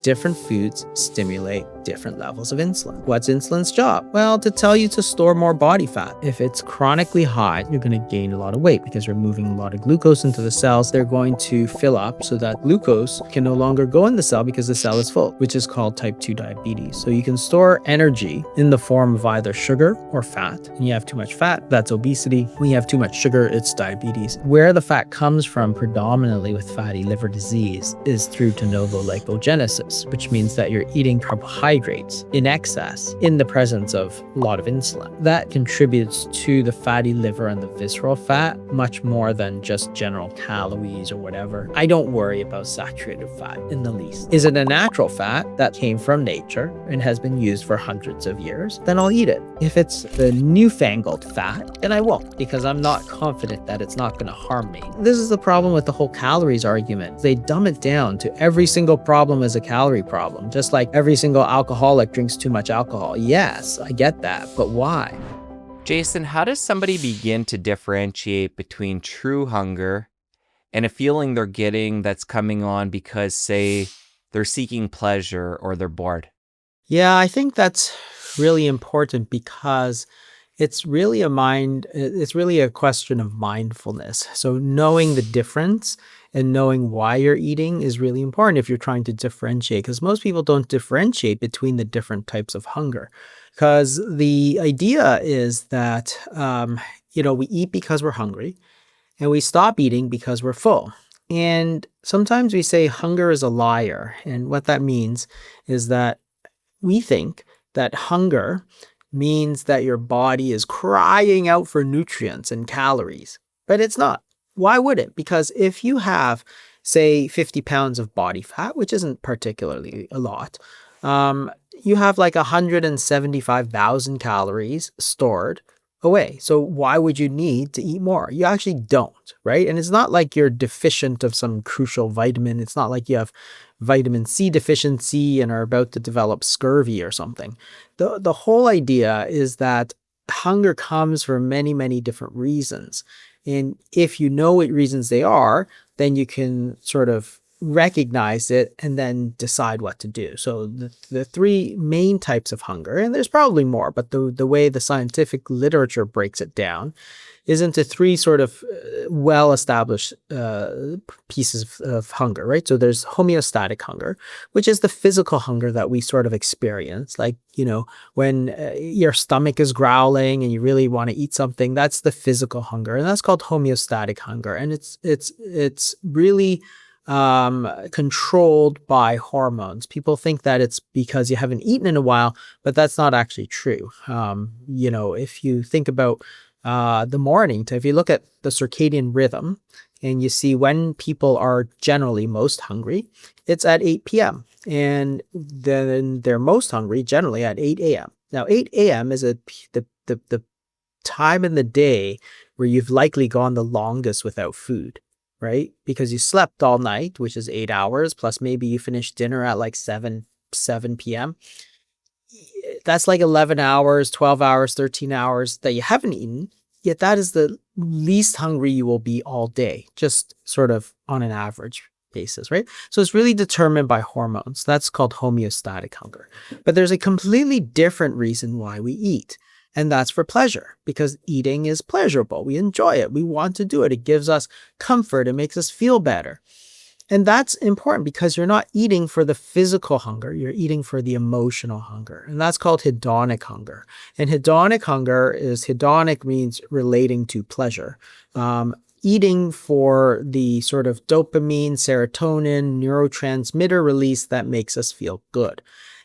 Different foods stimulate different levels of insulin. What's insulin's job? Well, to tell you to store more body fat. If it's chronically high, you're going to gain a lot of weight because you're moving a lot of glucose into the cells. They're going to fill up so that glucose can no longer go in the cell because the cell is full, which is called type 2 diabetes. So you can store energy in the form of either sugar or fat. When you have too much fat, that's obesity. When you have too much sugar, it's diabetes. Where the fat comes from predominantly with fatty liver disease is through de novo lipogenesis, which means that you're eating carbohydrates in excess in the presence of a lot of insulin. That contributes to the fatty liver and the visceral fat much more than just general calories or whatever. I don't worry about saturated fat in the least. Is it a natural fat that came from nature and has been used for hundreds of years? Then I'll eat it. If it's the newfangled fat, then I won't, because I'm not confident that it's not going to harm me. This is the problem with the whole calories argument. They dumb it down to every single problem is a calorie problem, just like every single alcoholic drinks too much alcohol. Yes, I get that, but why? Jason, how does somebody begin to differentiate between true hunger and a feeling they're getting that's coming on because, say, they're seeking pleasure or they're bored? Yeah, I think that's really important because it's really a question of mindfulness. So knowing the difference and knowing why you're eating is really important if you're trying to differentiate, because most people don't differentiate between the different types of hunger. Because the idea is that, we eat because we're hungry and we stop eating because we're full. And sometimes we say hunger is a liar. And what that means is that we think that hunger means that your body is crying out for nutrients and calories, but it's not. Why would it? Because if you have, say, 50 pounds of body fat, which isn't particularly a lot, you have like 175,000 calories stored away. So why would you need to eat more? You actually don't, right? And it's not like you're deficient of some crucial vitamin. It's not like you have vitamin C deficiency and are about to develop scurvy or something. The whole idea is that hunger comes for many, many different reasons. And if you know what reasons they are, then you can sort of recognize it and then decide what to do. So the three main types of hunger, and there's probably more, but the way the scientific literature breaks it down is into three sort of well-established pieces of hunger, right? So there's homeostatic hunger, which is the physical hunger that we sort of experience. Like, when your stomach is growling and you really want to eat something, that's the physical hunger. And that's called homeostatic hunger. And it's really controlled by hormones. People think that it's because you haven't eaten in a while, but that's not actually true. If you think about the morning, if you look at the circadian rhythm and you see when people are generally most hungry, it's at 8 p.m. And then they're most hungry generally at 8 a.m. Now, 8 a.m. is the time in the day where you've likely gone the longest without food, right? Because you slept all night, which is 8 hours, plus maybe you finished dinner at like 7 p.m. That's like 11 hours, 12 hours, 13 hours that you haven't eaten, yet that is the least hungry you will be all day, just sort of on an average basis, right? So it's really determined by hormones. That's called homeostatic hunger. But there's a completely different reason why we eat. And that's for pleasure, because eating is pleasurable. We enjoy it. We want to do it. It gives us comfort. It makes us feel better. And that's important because you're not eating for the physical hunger. You're eating for the emotional hunger. And that's called hedonic hunger. And hedonic means relating to pleasure. Eating for the sort of dopamine, serotonin, neurotransmitter release that makes us feel good.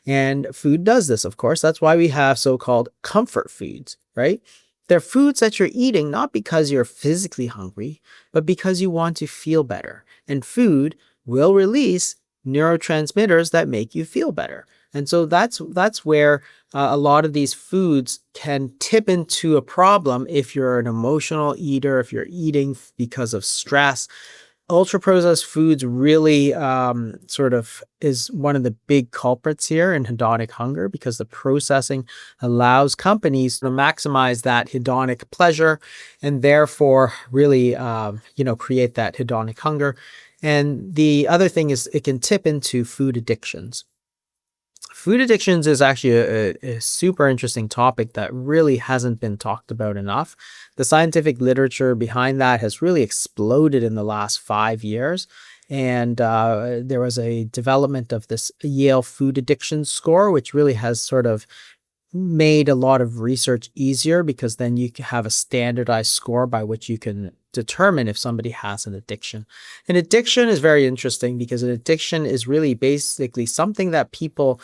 And food does this, of course. That's why we have so-called comfort foods, right? They're foods that you're eating not because you're physically hungry, but because you want to feel better. And food will release neurotransmitters that make you feel better. And so that's where a lot of these foods can tip into a problem if you're an emotional eater, if you're eating because of stress. Ultra-processed foods really sort of is one of the big culprits here in hedonic hunger, because the processing allows companies to maximize that hedonic pleasure and therefore really, create that hedonic hunger. And the other thing is it can tip into food addictions. Food addictions is actually a super interesting topic that really hasn't been talked about enough. The scientific literature behind that has really exploded in the last 5 years. And there was a development of this Yale food addiction score, which really has sort of made a lot of research easier because then you can have a standardized score by which you can determine if somebody has an addiction. An addiction is very interesting because an addiction is really basically something that people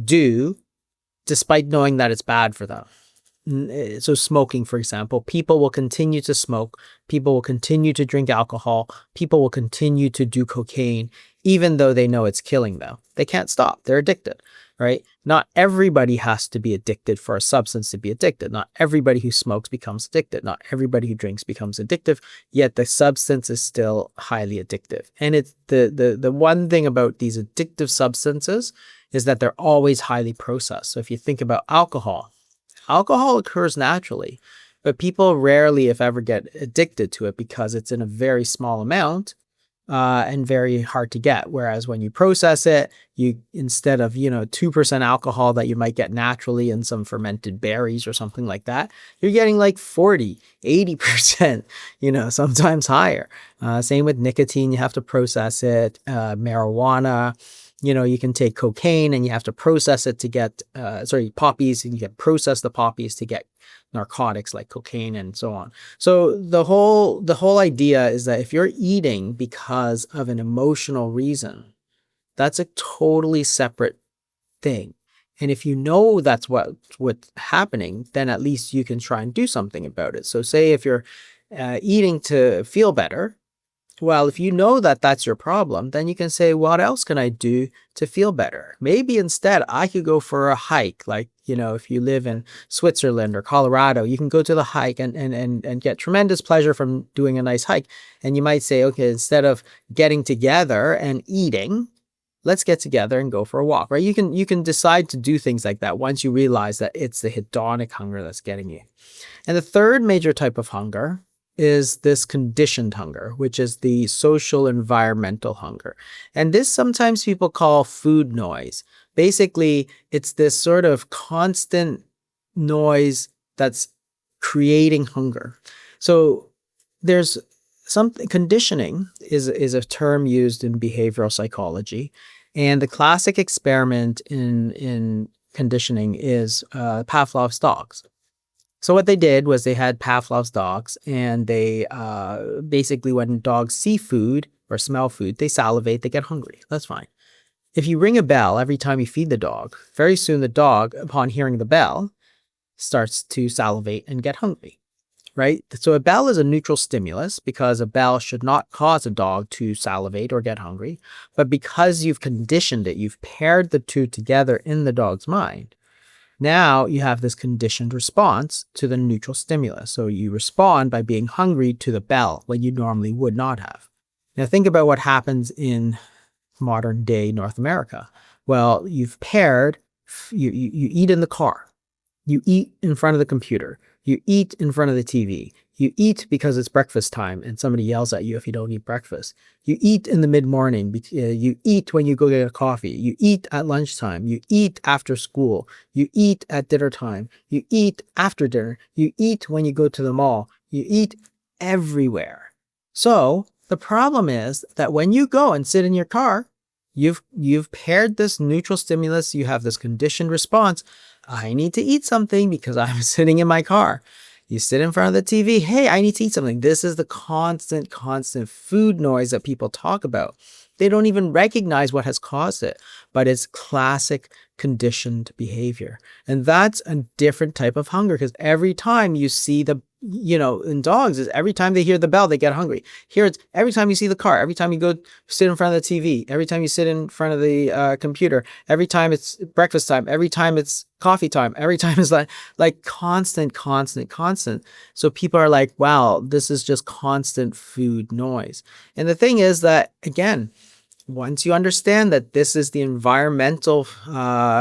do despite knowing that it's bad for them. So smoking, for example, people will continue to smoke, people will continue to drink alcohol, people will continue to do cocaine, even though they know it's killing them. They can't stop. They're addicted, right? Not everybody has to be addicted for a substance to be addicted. Not everybody who smokes becomes addicted. Not everybody who drinks becomes addictive, yet the substance is still highly addictive. And it's the one thing about these addictive substances is that they're always highly processed. So if you think about alcohol occurs naturally, but people rarely, if ever, get addicted to it because it's in a very small amount and very hard to get. Whereas when you process it, you instead of 2% alcohol that you might get naturally in some fermented berries or something like that, you're getting like 40, 80%, sometimes higher. Same with nicotine, you have to process it. Marijuana. You can take cocaine and you have to process it to get, poppies, and you can process the poppies to get narcotics like cocaine and so on. So the whole idea is that if you're eating because of an emotional reason, that's a totally separate thing. And if you know that's what's happening, then at least you can try and do something about it. So say if you're eating to feel better, well, if you know that that's your problem, then you can say, what else can I do to feel better? Maybe instead I could go for a hike. Like, if you live in Switzerland or Colorado, you can go to the hike and get tremendous pleasure from doing a nice hike. And you might say, okay, instead of getting together and eating, let's get together and go for a walk, right? You can decide to do things like that once you realize that it's the hedonic hunger that's getting you. And the third major type of hunger is this conditioned hunger, which is the social environmental hunger. And this sometimes people call food noise. Basically, it's this sort of constant noise that's creating hunger. So there's something, conditioning is a term used in behavioral psychology. And the classic experiment in conditioning is Pavlov's dogs. So what they did was they had Pavlov's dogs, and they basically, when dogs see food or smell food, they salivate, they get hungry. That's fine. If you ring a bell every time you feed the dog, very soon the dog, upon hearing the bell, starts to salivate and get hungry, right? So a bell is a neutral stimulus because a bell should not cause a dog to salivate or get hungry. But because you've conditioned it, you've paired the two together in the dog's mind, now you have this conditioned response to the neutral stimulus. So you respond by being hungry to the bell when you normally would not have. Now think about what happens in modern day North America. Well, you've paired, you eat in the car, you eat in front of the computer, you eat in front of the TV, you eat because it's breakfast time and somebody yells at you if you don't eat breakfast. You eat in the mid-morning, you eat when you go get a coffee, you eat at lunchtime, you eat after school, you eat at dinner time, you eat after dinner, you eat when you go to the mall, you eat everywhere. So the problem is that when you go and sit in your car, you've paired this neutral stimulus, you have this conditioned response. I need to eat something because I'm sitting in my car. You sit in front of the TV. Hey, I need to eat something. This is the constant food noise that people talk about. They don't even recognize what has caused it, but it's classic conditioned behavior. And that's a different type of hunger because every time you see in dogs, is every time they hear the bell, they get hungry. Here it's every time you see the car, every time you go sit in front of the TV, every time you sit in front of the computer, every time it's breakfast time, every time it's coffee time, every time it's like constant. So people are like, wow, this is just constant food noise. And the thing is that, again, once you understand that this is the environmental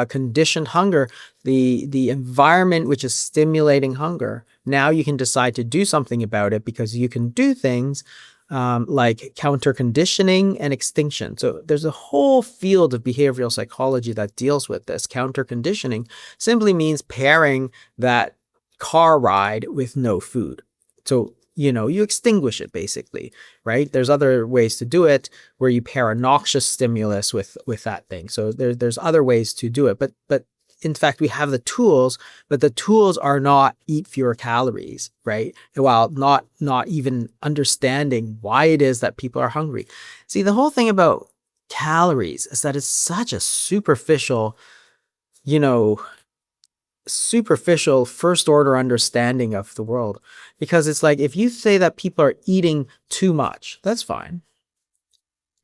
conditioned hunger, the environment which is stimulating hunger, now you can decide to do something about it because you can do things like counter conditioning and extinction. So there's a whole field of behavioral psychology that deals with this. Counter conditioning simply means pairing that car ride with no food. So, you extinguish it basically, right? There's other ways to do it where you pair a noxious stimulus with that thing. So there's other ways to do it, but in fact, we have the tools, but the tools are not eat fewer calories, right? While not even understanding why it is that people are hungry. See, the whole thing about calories is that it's such a superficial, you know, superficial first order understanding of the world. Because it's like, if you say that people are eating too much, that's fine.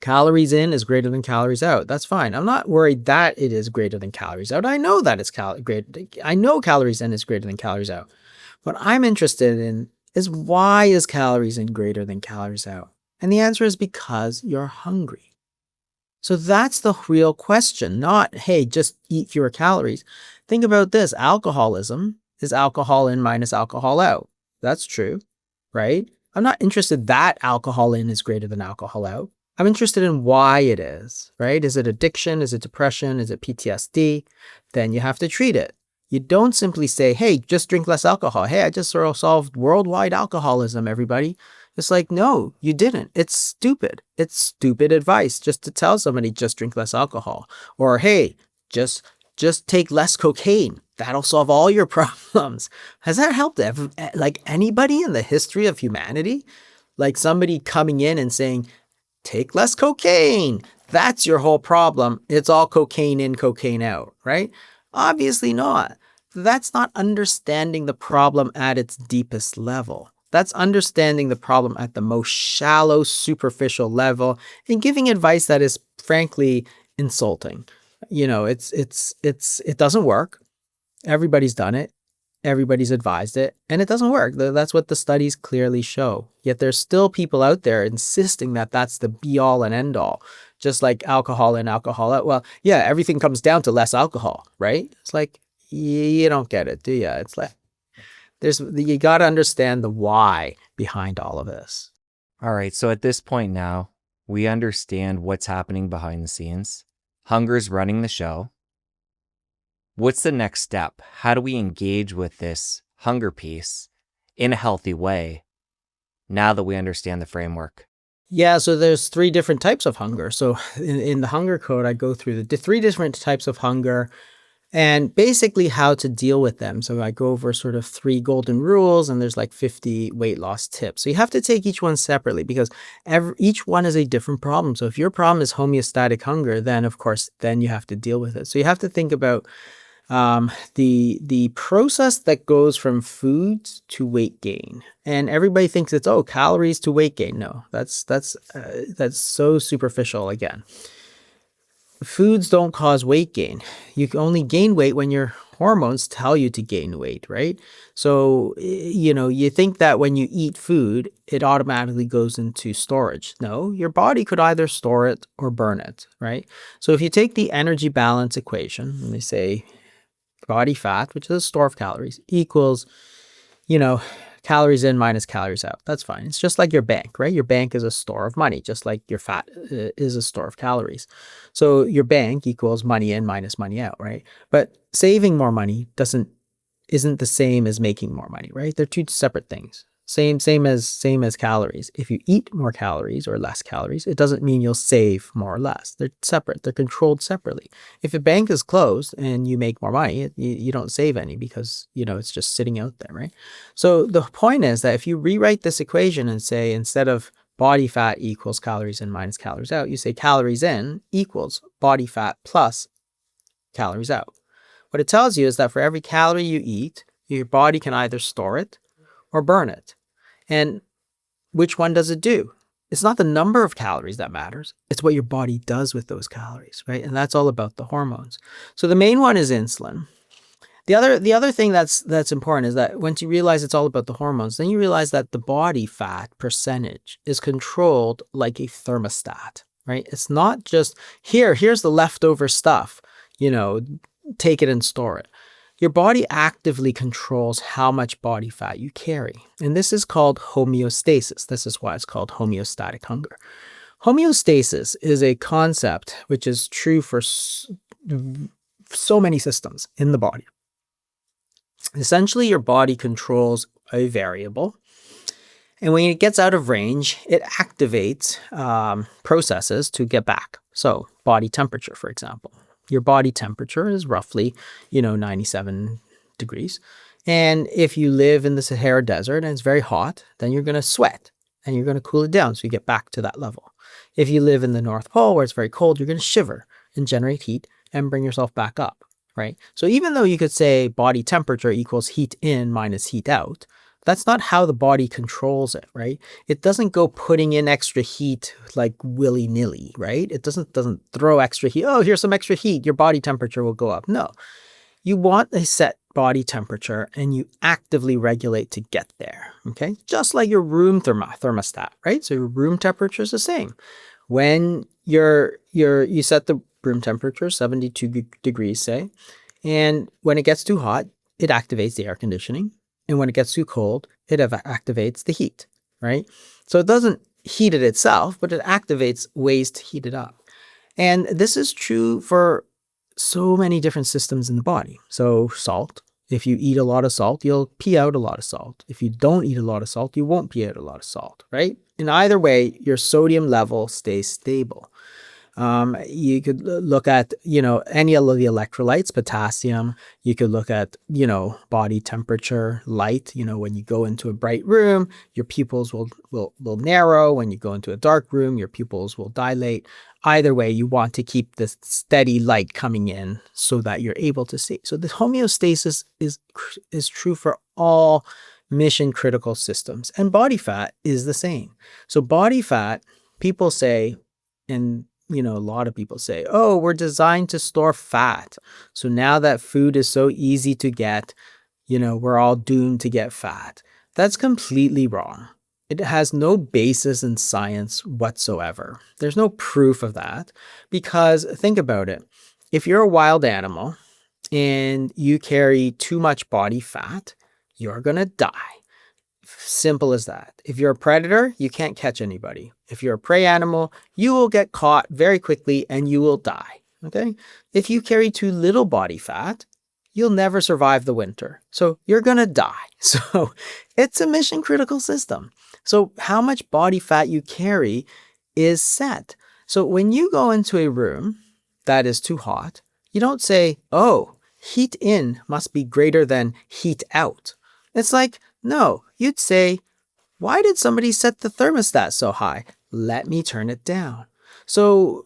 Calories in is greater than calories out. That's fine. I'm not worried that it is greater than calories out. I know that it's I know calories in is greater than calories out. What I'm interested in is, why is calories in greater than calories out? And the answer is because you're hungry. So that's the real question, not, hey, just eat fewer calories. Think about this. Alcoholism is alcohol in minus alcohol out. That's true, right? I'm not interested that alcohol in is greater than alcohol out. I'm interested in why it is, right? Is it addiction? Is it depression? Is it PTSD? Then you have to treat it. You don't simply say, hey, just drink less alcohol. Hey, I just sort of solved worldwide alcoholism, everybody. It's like, no, you didn't. It's stupid. It's stupid advice just to tell somebody just drink less alcohol. Or, hey, just take less cocaine. That'll solve all your problems. Has that helped like anybody in the history of humanity? Like somebody coming in and saying, take less cocaine. That's your whole problem. It's all cocaine in, cocaine out, right? Obviously not. That's not understanding the problem at its deepest level. That's understanding the problem at the most shallow, superficial level and giving advice that is frankly insulting. It doesn't work. Everybody's done it. Everybody's advised it, and it doesn't work. That's what the studies clearly show. Yet there's still people out there insisting that that's the be all and end all, just like alcohol in, alcohol out. Well, yeah, everything comes down to less alcohol, right? It's like, you don't get it, do you? It's like, you got to understand the why behind all of this. All right, so at this point now, we understand what's happening behind the scenes. Hunger's running the show. What's the next step? How do we engage with this hunger piece in a healthy way now that we understand the framework? Yeah, so there's 3 different types of hunger. So in the hunger code, I go through the 3 different types of hunger and basically how to deal with them. So I go over sort of 3 golden rules, and there's like 50 weight loss tips. So you have to take each one separately because each one is a different problem. So if your problem is homeostatic hunger, then of course, then you have to deal with it. So you have to think about the process that goes from food to weight gain. And everybody thinks it's, calories to weight gain. No, that's so superficial again. Foods don't cause weight gain. You can only gain weight when your hormones tell you to gain weight, right? So, you think that when you eat food, it automatically goes into storage. No, your body could either store it or burn it, right? So if you take the energy balance equation, and they say body fat, which is a store of calories, equals, calories in minus calories out. That's fine. It's just like your bank, right? Your bank is a store of money, just like your fat is a store of calories. So your bank equals money in minus money out, right? But saving more money isn't the same as making more money, right? They're 2 separate things. Same as calories. If you eat more calories or less calories, it doesn't mean you'll save more or less. They're separate. They're controlled separately. If a bank is closed and you make more money, you don't save any because, it's just sitting out there, right? So the point is that if you rewrite this equation and say, instead of body fat equals calories in minus calories out, you say calories in equals body fat plus calories out. What it tells you is that for every calorie you eat, your body can either store it or burn it. And which one does it do? It's not the number of calories that matters. It's what your body does with those calories, right? And that's all about the hormones. So the main one is insulin. The other thing that's important is that once you realize it's all about the hormones, then you realize that the body fat percentage is controlled like a thermostat, right? It's not just here's the leftover stuff, take it and store it. your body actively controls how much body fat you carry. And this is called homeostasis. This is why it's called homeostatic hunger. Homeostasis is a concept which is true for so many systems in the body. Essentially, your body controls a variable, and when it gets out of range, it activates processes to get back. So body temperature, for example. Your body temperature is roughly, 97 degrees. And if you live in the Sahara Desert and it's very hot, then you're going to sweat and you're going to cool it down so you get back to that level. If you live in the North Pole where it's very cold, you're going to shiver and generate heat and bring yourself back up, right? So even though you could say body temperature equals heat in minus heat out, that's not how the body controls it, right? It doesn't go putting in extra heat like willy-nilly, right? It doesn't throw extra heat. Oh, here's some extra heat. Your body temperature will go up. No. You want a set body temperature and you actively regulate to get there, okay? Just like your room thermostat, right? So your room temperature is the same. When you set the room temperature 72 degrees, say, and when it gets too hot, it activates the air conditioning. And when it gets too cold, it activates the heat, right? So it doesn't heat it itself, but it activates ways to heat it up. And this is true for so many different systems in the body. So salt, if you eat a lot of salt, you'll pee out a lot of salt. If you don't eat a lot of salt, you won't pee out a lot of salt, right? In either way, your sodium level stays stable. You could look at, any of the electrolytes, potassium. You could look at, body temperature, light. When you go into a bright room, your pupils will narrow. When you go into a dark room, your pupils will dilate. Either way, you want to keep this steady light coming in so that you're able to see. So the homeostasis is true for all mission critical systems, and body fat is the same. So body fat, people say, and a lot of people say, oh, we're designed to store fat. So now that food is so easy to get, we're all doomed to get fat. That's completely wrong. It has no basis in science whatsoever. There's no proof of that because think about it. If you're a wild animal and you carry too much body fat, you're going to die. Simple as that. If you're a predator, you can't catch anybody. If you're a prey animal, you will get caught very quickly and you will die. Okay? If you carry too little body fat, you'll never survive the winter. So you're going to die. So it's a mission critical system. So how much body fat you carry is set. So when you go into a room that is too hot, you don't say, oh, heat in must be greater than heat out. It's like, no, you'd say, why did somebody set the thermostat so high? Let me turn it down. So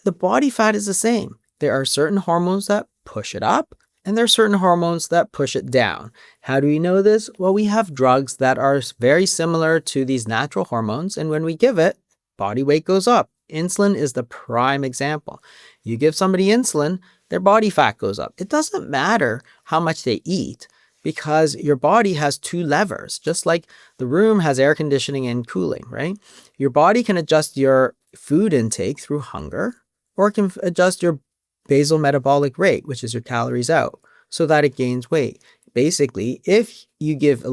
the body fat is the same. There are certain hormones that push it up, and there are certain hormones that push it down. How do we know this? Well, we have drugs that are very similar to these natural hormones, and when we give it, body weight goes up. Insulin is the prime example. You give somebody insulin, their body fat goes up. It doesn't matter how much they eat, because your body has two levers, just like the room has air conditioning and cooling, right? Your body can adjust your food intake through hunger, or it can adjust your basal metabolic rate, which is your calories out, so that it gains weight. Basically, if you give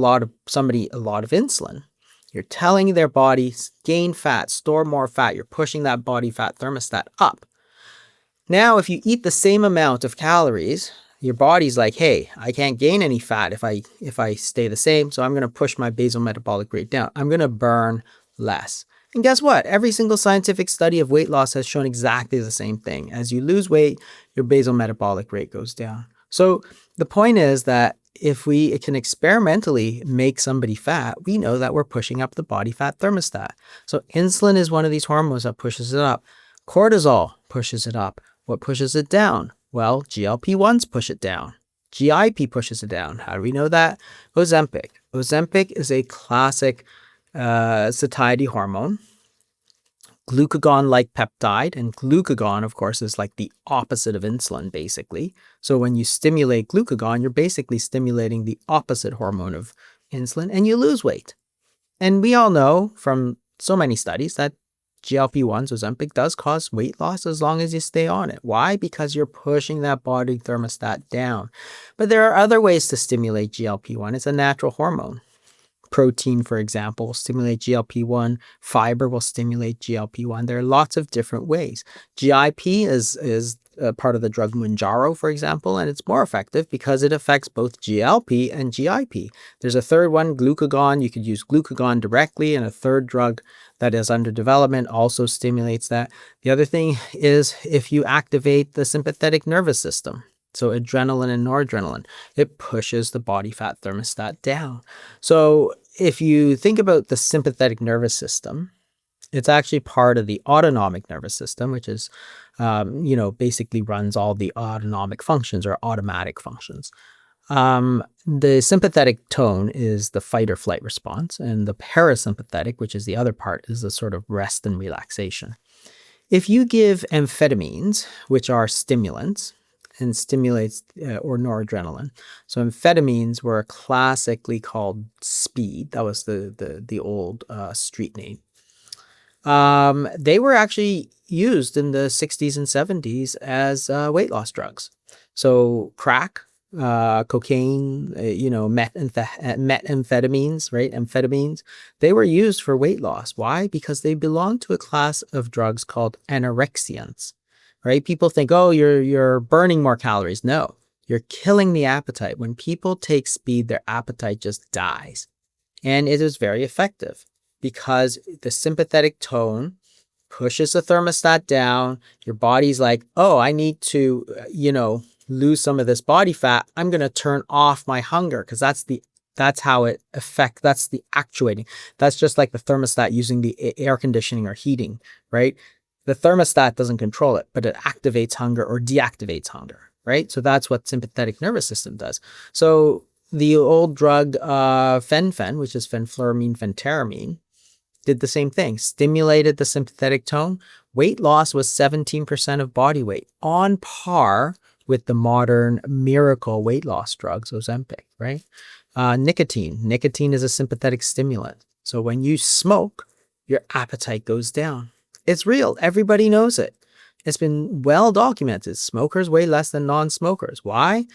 somebody a lot of insulin, you're telling their body, gain fat, store more fat. You're pushing that body fat thermostat up. Now, if you eat the same amount of calories, your body's like, hey, I can't gain any fat if I stay the same, so I'm going to push my basal metabolic rate down. I'm going to burn less. And guess what? Every single scientific study of weight loss has shown exactly the same thing. As you lose weight, your basal metabolic rate goes down. So the point is that if we can experimentally make somebody fat, we know that we're pushing up the body fat thermostat. So insulin is one of these hormones that pushes it up. Cortisol pushes it up. What pushes it down? Well, GLP-1s push it down. GIP pushes it down. How do we know that? Ozempic. Ozempic is a classic satiety hormone, glucagon-like peptide, and glucagon, of course, is like the opposite of insulin, basically. So when you stimulate glucagon, you're basically stimulating the opposite hormone of insulin, and you lose weight. And we all know from so many studies that GLP-1s, Ozempic does cause weight loss as long as you stay on it. Why? Because you're pushing that body thermostat down. But there are other ways to stimulate GLP-1. It's a natural hormone. Protein, for example, will stimulate GLP-1. Fiber will stimulate GLP-1. There are lots of different ways. GIP is part of the drug Mounjaro, for example, and it's more effective because it affects both GLP and GIP. There's a third one, glucagon. You could use glucagon directly, and a third drug that is under development also stimulates that. The other thing is if you activate the sympathetic nervous system, so adrenaline and noradrenaline, it pushes the body fat thermostat down. So if you think about the sympathetic nervous system, it's actually part of the autonomic nervous system, which is, basically runs all the autonomic functions or automatic functions. The sympathetic tone is the fight or flight response, and the parasympathetic, which is the other part, is the sort of rest and relaxation. If you give amphetamines, which are stimulants, and stimulates or noradrenaline. So amphetamines were classically called speed. That was the old street name. They were actually used in the 60s and 70s as weight loss drugs. So crack, cocaine, methamphetamines, right? Amphetamines, they were used for weight loss. Why? Because they belong to a class of drugs called anorexiants. Right? People think, oh, you're burning more calories. No, you're killing the appetite. When people take speed, their appetite just dies. And it is very effective because the sympathetic tone pushes the thermostat down. Your body's like, oh, I need to, lose some of this body fat. I'm going to turn off my hunger because that's how it affects, that's the actuating. That's just like the thermostat using the air conditioning or heating, right? The thermostat doesn't control it, but it activates hunger or deactivates hunger, right? So that's what sympathetic nervous system does. So the old drug fen-phen, which is fenfluramine, phentermine, did the same thing, stimulated the sympathetic tone. Weight loss was 17% of body weight, on par with the modern miracle weight loss drugs, Ozempic, right? Nicotine is a sympathetic stimulant. So when you smoke, your appetite goes down. It's real. Everybody knows it. It's been well documented. Smokers weigh less than non-smokers. Why?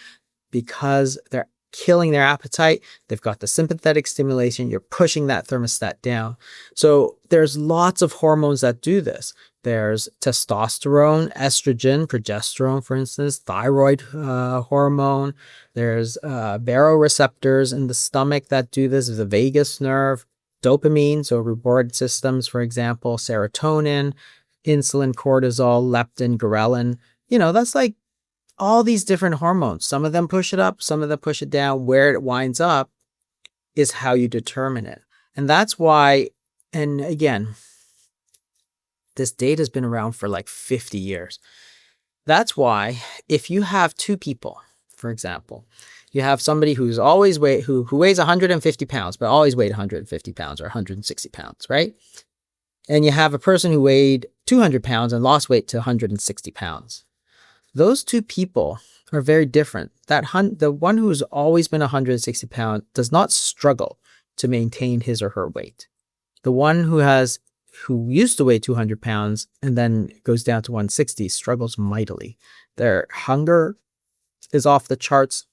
Because they're killing their appetite. They've got the sympathetic stimulation. You're pushing that thermostat down. So there's lots of hormones that do this. There's testosterone, estrogen, progesterone, for instance, thyroid hormone. There's baroreceptors in the stomach that do this, the vagus nerve. Dopamine, so reward systems, for example, serotonin, insulin, cortisol, leptin, ghrelin. That's like all these different hormones. Some of them push it up, some of them push it down. Where it winds up is how you determine it. And that's why, and again, this data has been around for like 50 years. That's why if you have two people, for example, you have somebody who weighs 150 pounds, but always weighed 150 pounds or 160 pounds, right? And you have a person who weighed 200 pounds and lost weight to 160 pounds. Those two people are very different. The one who's always been 160 pounds does not struggle to maintain his or her weight. The one who used to weigh 200 pounds and then goes down to 160 struggles mightily. Their hunger is off the charts.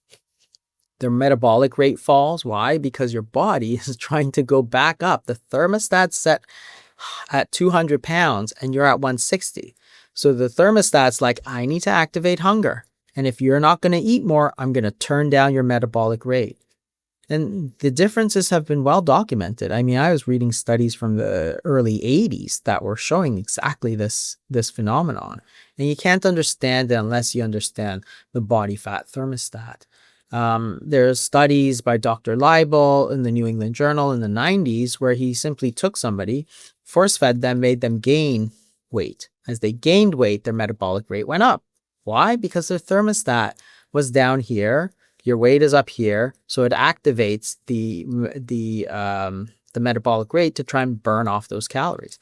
Their metabolic rate falls. Why? Because your body is trying to go back up. The thermostat's set at 200 pounds and you're at 160. So the thermostat's like, I need to activate hunger. And if you're not going to eat more, I'm going to turn down your metabolic rate. And the differences have been well documented. I mean, I was reading studies from the early 80s that were showing exactly this phenomenon. And you can't understand it unless you understand the body fat thermostat. There's studies by Dr. Leibel in the New England Journal in the 90s where he simply took somebody, force-fed them, made them gain weight. As they gained weight, their metabolic rate went up. Why? Because their thermostat was down here. Your weight is up here, so it activates the metabolic rate to try and burn off those calories.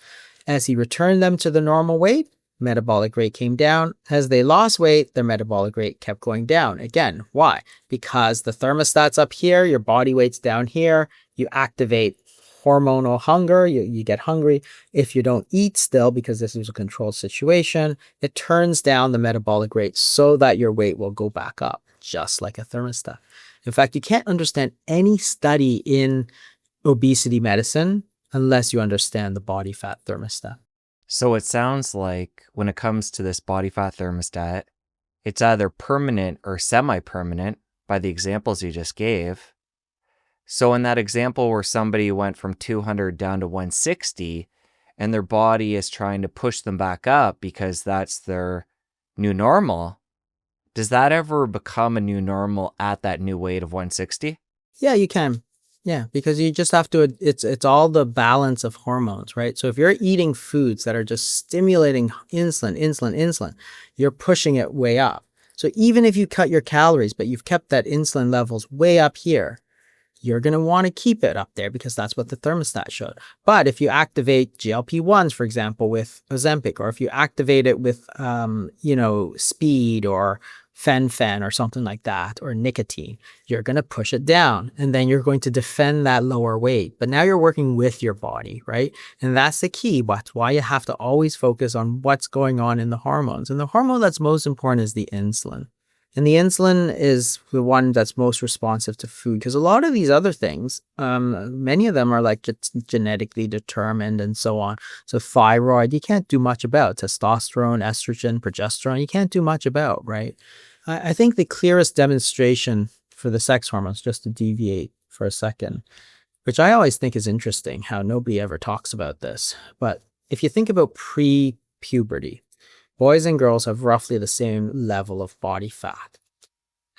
As he returned them to the normal weight, metabolic rate came down. As they lost weight, their metabolic rate kept going down. Again, why? Because the thermostat's up here, your body weight's down here, you activate hormonal hunger, you get hungry. If you don't eat still, because this is a controlled situation, it turns down the metabolic rate so that your weight will go back up, just like a thermostat. In fact, you can't understand any study in obesity medicine unless you understand the body fat thermostat. So it sounds like when it comes to this body fat thermostat, it's either permanent or semi-permanent by the examples you just gave. So in that example where somebody went from 200 down to 160 and their body is trying to push them back up because that's their new normal, does that ever become a new normal at that new weight of 160? Yeah, you can. Yeah, because you just have to, it's all the balance of hormones, right? So if you're eating foods that are just stimulating insulin, you're pushing it way up. So even if you cut your calories, but you've kept that insulin levels way up here, you're going to want to keep it up there because that's what the thermostat showed. But if you activate GLP-1s, for example, with Ozempic, or if you activate it with, speed or fen or something like that, or nicotine, you're going to push it down and then you're going to defend that lower weight. But now you're working with your body, right? And that's the key. That's why you have to always focus on what's going on in the hormones. And the hormone that's most important is the insulin. And the insulin is the one that's most responsive to food, because a lot of these other things, many of them are like genetically determined and so on. So thyroid, you can't do much about. Testosterone, estrogen, progesterone, you can't do much about, right? I think the clearest demonstration for the sex hormones, just to deviate for a second, which I always think is interesting, how nobody ever talks about this. But if you think about pre-puberty, boys and girls have roughly the same level of body fat.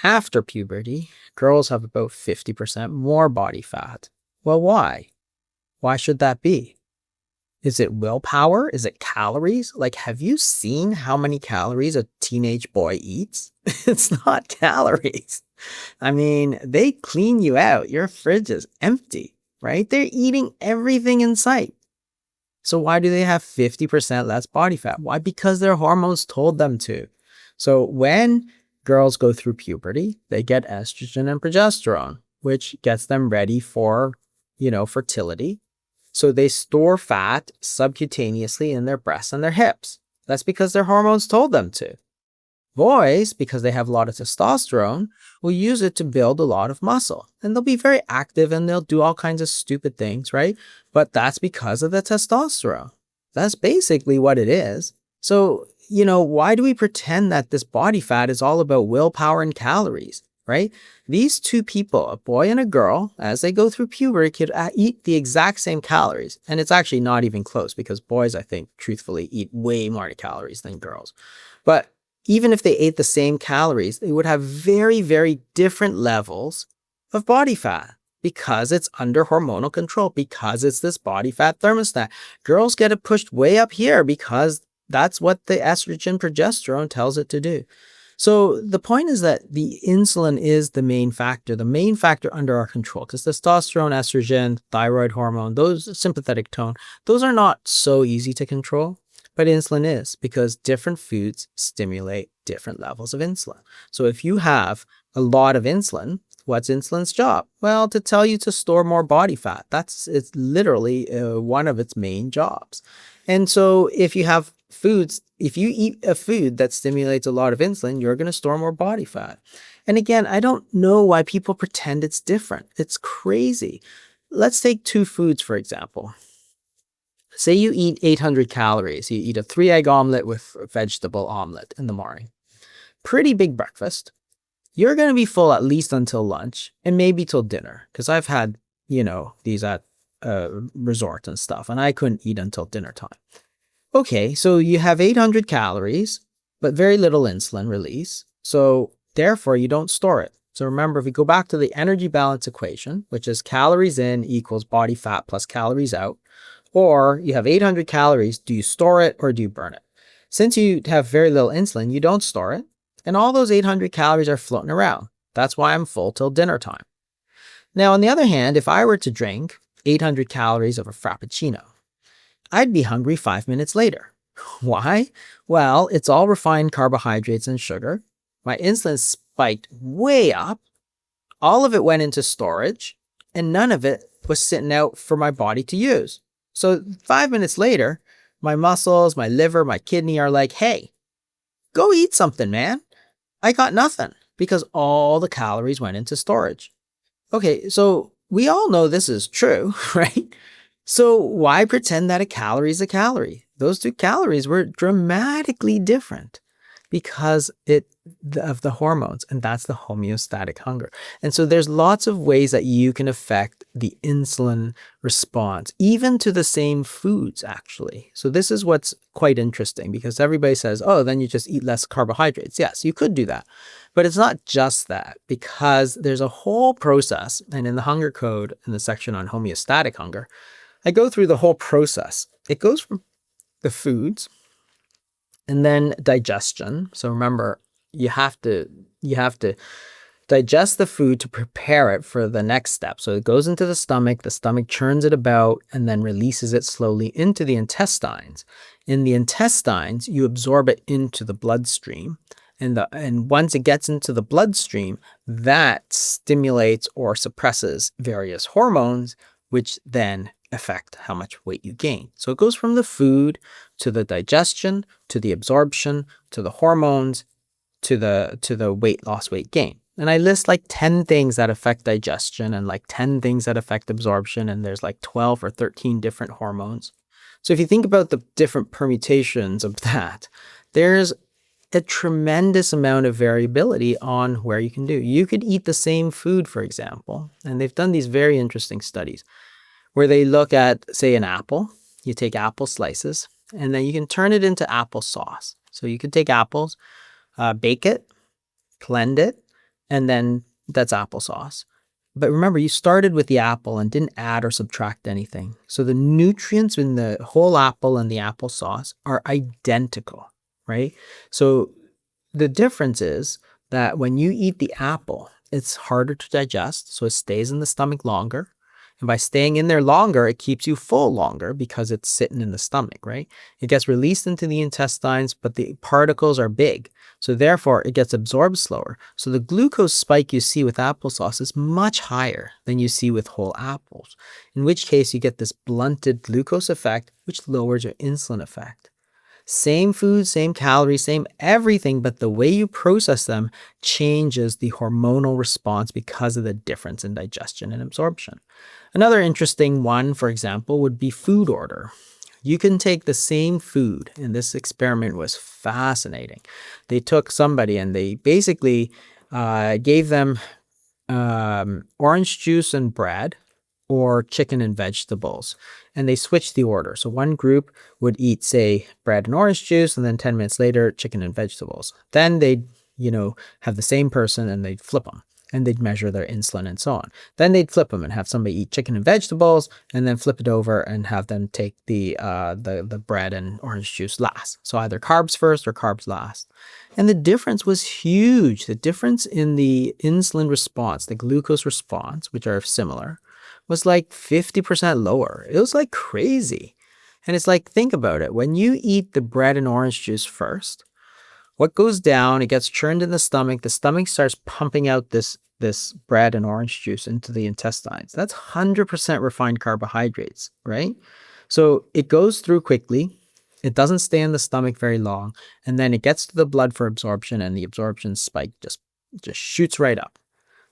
After puberty, girls have about 50% more body fat. Well, why? Why should that be? Is it willpower? Is it calories? Like, have you seen how many calories a teenage boy eats? It's not calories. I mean, they clean you out. Your fridge is empty, right? They're eating everything in sight. So why do they have 50% less body fat? Why? Because their hormones told them to. So when girls go through puberty, they get estrogen and progesterone, which gets them ready for, fertility. So they store fat subcutaneously in their breasts and their hips. That's because their hormones told them to. Boys, because they have a lot of testosterone, will use it to build a lot of muscle. And they'll be very active and they'll do all kinds of stupid things, right? But that's because of the testosterone. That's basically what it is. So, why do we pretend that this body fat is all about willpower and calories, right? These two people, a boy and a girl, as they go through puberty, could eat the exact same calories. And it's actually not even close, because boys, I think, truthfully, eat way more calories than girls. But even if they ate the same calories, they would have very, very different levels of body fat, because it's under hormonal control, because it's this body fat thermostat. Girls get it pushed way up here because that's what the estrogen progesterone tells it to do. So the point is that the insulin is the main factor under our control, because testosterone, estrogen, thyroid hormone, those sympathetic tone, those are not so easy to control. But insulin is, because different foods stimulate different levels of insulin. So if you have a lot of insulin, what's insulin's job? Well, to tell you to store more body fat. It's literally one of its main jobs. And so if you eat a food that stimulates a lot of insulin, you're going to store more body fat. And again, I don't know why people pretend it's different. It's crazy. Let's take two foods, for example. Say you eat 800 calories. You eat a 3-egg omelet with a vegetable omelet in the morning. Pretty big breakfast. You're going to be full at least until lunch and maybe till dinner. Because I've had, these at resort and stuff, and I couldn't eat until dinner time. Okay, so you have 800 calories, but very little insulin release. So therefore, you don't store it. So remember, if we go back to the energy balance equation, which is calories in equals body fat plus calories out, or you have 800 calories, do you store it or do you burn it? Since you have very little insulin, you don't store it, and all those 800 calories are floating around. That's why I'm full till dinner time. Now, on the other hand, if I were to drink 800 calories of a Frappuccino, I'd be hungry 5 minutes later. Why? Well, it's all refined carbohydrates and sugar. My insulin spiked way up. All of it went into storage, and none of it was sitting out for my body to use. So 5 minutes later, my muscles, my liver, my kidney are like, hey, go eat something, man. I got nothing because all the calories went into storage. Okay, so we all know this is true, right? So why pretend that a calorie is a calorie? Those 2 calories were dramatically different because of the hormones, and that's the homeostatic hunger. And so there's lots of ways that you can affect the insulin response, even to the same foods, actually. So this is what's quite interesting, because everybody says, oh, then you just eat less carbohydrates. Yes, you could do that. But it's not just that, because there's a whole process. And in the hunger code, in the section on homeostatic hunger, I go through the whole process. It goes from the foods, and then digestion. So remember, you have to digest the food to prepare it for the next step. So it goes into the stomach churns it about and then releases it slowly into the intestines. In the intestines, you absorb it into the bloodstream. And once it gets into the bloodstream, that stimulates or suppresses various hormones, which then affect how much weight you gain. So it goes from the food to the digestion, to the absorption, to the hormones, to the weight loss, weight gain. And I list like 10 things that affect digestion and like 10 things that affect absorption, and there's like 12 or 13 different hormones. So if you think about the different permutations of that, there's a tremendous amount of variability on where you can do. You could eat the same food, for example, and they've done these very interesting studies where they look at, say, an apple. You take apple slices, and then you can turn it into applesauce. So you could take apples, bake it, blend it, and then that's applesauce. But remember, you started with the apple and didn't add or subtract anything. So the nutrients in the whole apple and the applesauce are identical, right? So the difference is that when you eat the apple, it's harder to digest, so it stays in the stomach longer. And by staying in there longer, it keeps you full longer because it's sitting in the stomach, right? It gets released into the intestines, but the particles are big. So therefore, it gets absorbed slower. So the glucose spike you see with applesauce is much higher than you see with whole apples, in which case you get this blunted glucose effect, which lowers your insulin effect. Same food, same calories, same everything, but the way you process them changes the hormonal response because of the difference in digestion and absorption. Another interesting one, for example, would be food order. You can take the same food, and this experiment was fascinating. They took somebody and they basically gave them orange juice and bread, or chicken and vegetables, and they switched the order. So one group would eat, say, bread and orange juice, and then 10 minutes later, chicken and vegetables. Then they'd, have the same person and they'd flip them, and they'd measure their insulin and so on. Then they'd flip them and have somebody eat chicken and vegetables, and then flip it over and have them take the bread and orange juice last. So either carbs first or carbs last. And the difference was huge. The difference in the insulin response, the glucose response, which are similar, was like 50% lower. It was like crazy. And it's like, think about it. When you eat the bread and orange juice first, what goes down, it gets churned in the stomach starts pumping out this bread and orange juice into the intestines. That's 100% refined carbohydrates, right? So it goes through quickly. It doesn't stay in the stomach very long. And then it gets to the blood for absorption, and the absorption spike just shoots right up.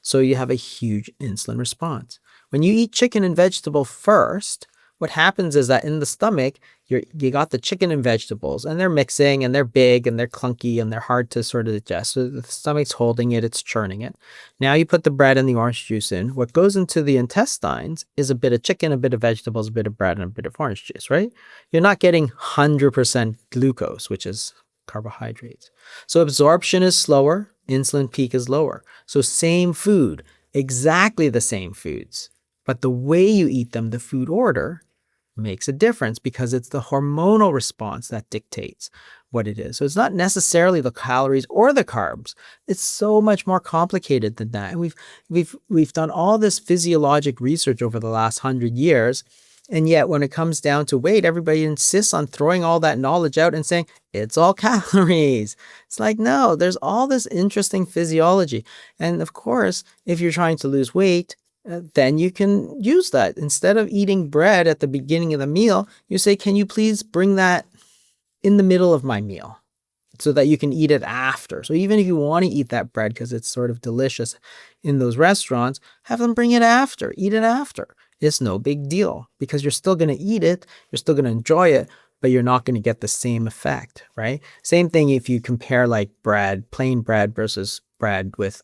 So you have a huge insulin response. When you eat chicken and vegetable first, what happens is that in the stomach, you got the chicken and vegetables, and they're mixing, and they're big, and they're clunky, and they're hard to sort of digest. So the stomach's holding it, it's churning it. Now you put the bread and the orange juice in. What goes into the intestines is a bit of chicken, a bit of vegetables, a bit of bread, and a bit of orange juice, right? You're not getting 100% glucose, which is carbohydrates. So absorption is slower, insulin peak is lower. So same food, exactly the same foods, but the way you eat them, the food order, makes a difference because it's the hormonal response that dictates what it is. So it's not necessarily the calories or the carbs. It's so much more complicated than that. And we've done all this physiologic research over the last 100 years. And yet when it comes down to weight, everybody insists on throwing all that knowledge out and saying, it's all calories. It's like, no, there's all this interesting physiology. And of course, if you're trying to lose weight, then you can use that. Instead of eating bread at the beginning of the meal, you say, can you please bring that in the middle of my meal so that you can eat it after? So even if you want to eat that bread because it's sort of delicious in those restaurants, have them bring it after, eat it after. It's no big deal because you're still going to eat it, you're still going to enjoy it, but you're not going to get the same effect, right? Same thing if you compare like bread, plain bread versus bread with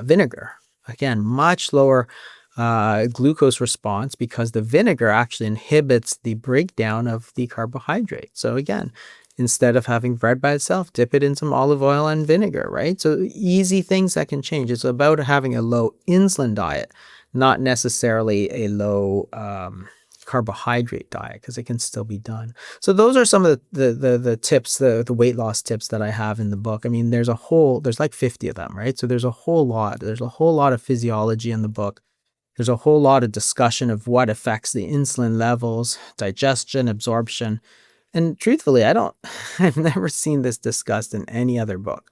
vinegar. Again, much lower glucose response because the vinegar actually inhibits the breakdown of the carbohydrate. So again, instead of having bread by itself, dip it in some olive oil and vinegar, right? So easy things that can change. It's about having a low insulin diet, not necessarily a low carbohydrate diet, because it can still be done. So those are some of the tips, the weight loss tips that I have in the book. I mean, there's like 50 of them, right? So there's a whole lot. There's a whole lot of physiology in the book. There's a whole lot of discussion of what affects the insulin levels, digestion, absorption. And truthfully, I've never seen this discussed in any other book.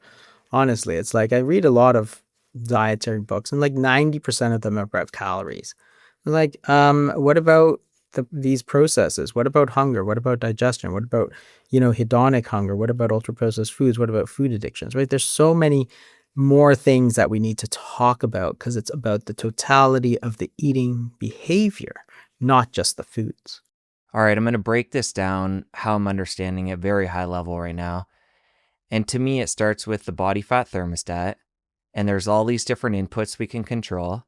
Honestly, it's like I read a lot of dietary books and like 90% of them are about calories. Like, what about these processes? What about hunger? What about digestion? What about, hedonic hunger? What about ultra processed foods? What about food addictions, right? There's so many more things that we need to talk about because it's about the totality of the eating behavior, not just the foods. All right, I'm going to break this down how I'm understanding it very high level right now. And to me, it starts with the body fat thermostat, and there's all these different inputs we can control.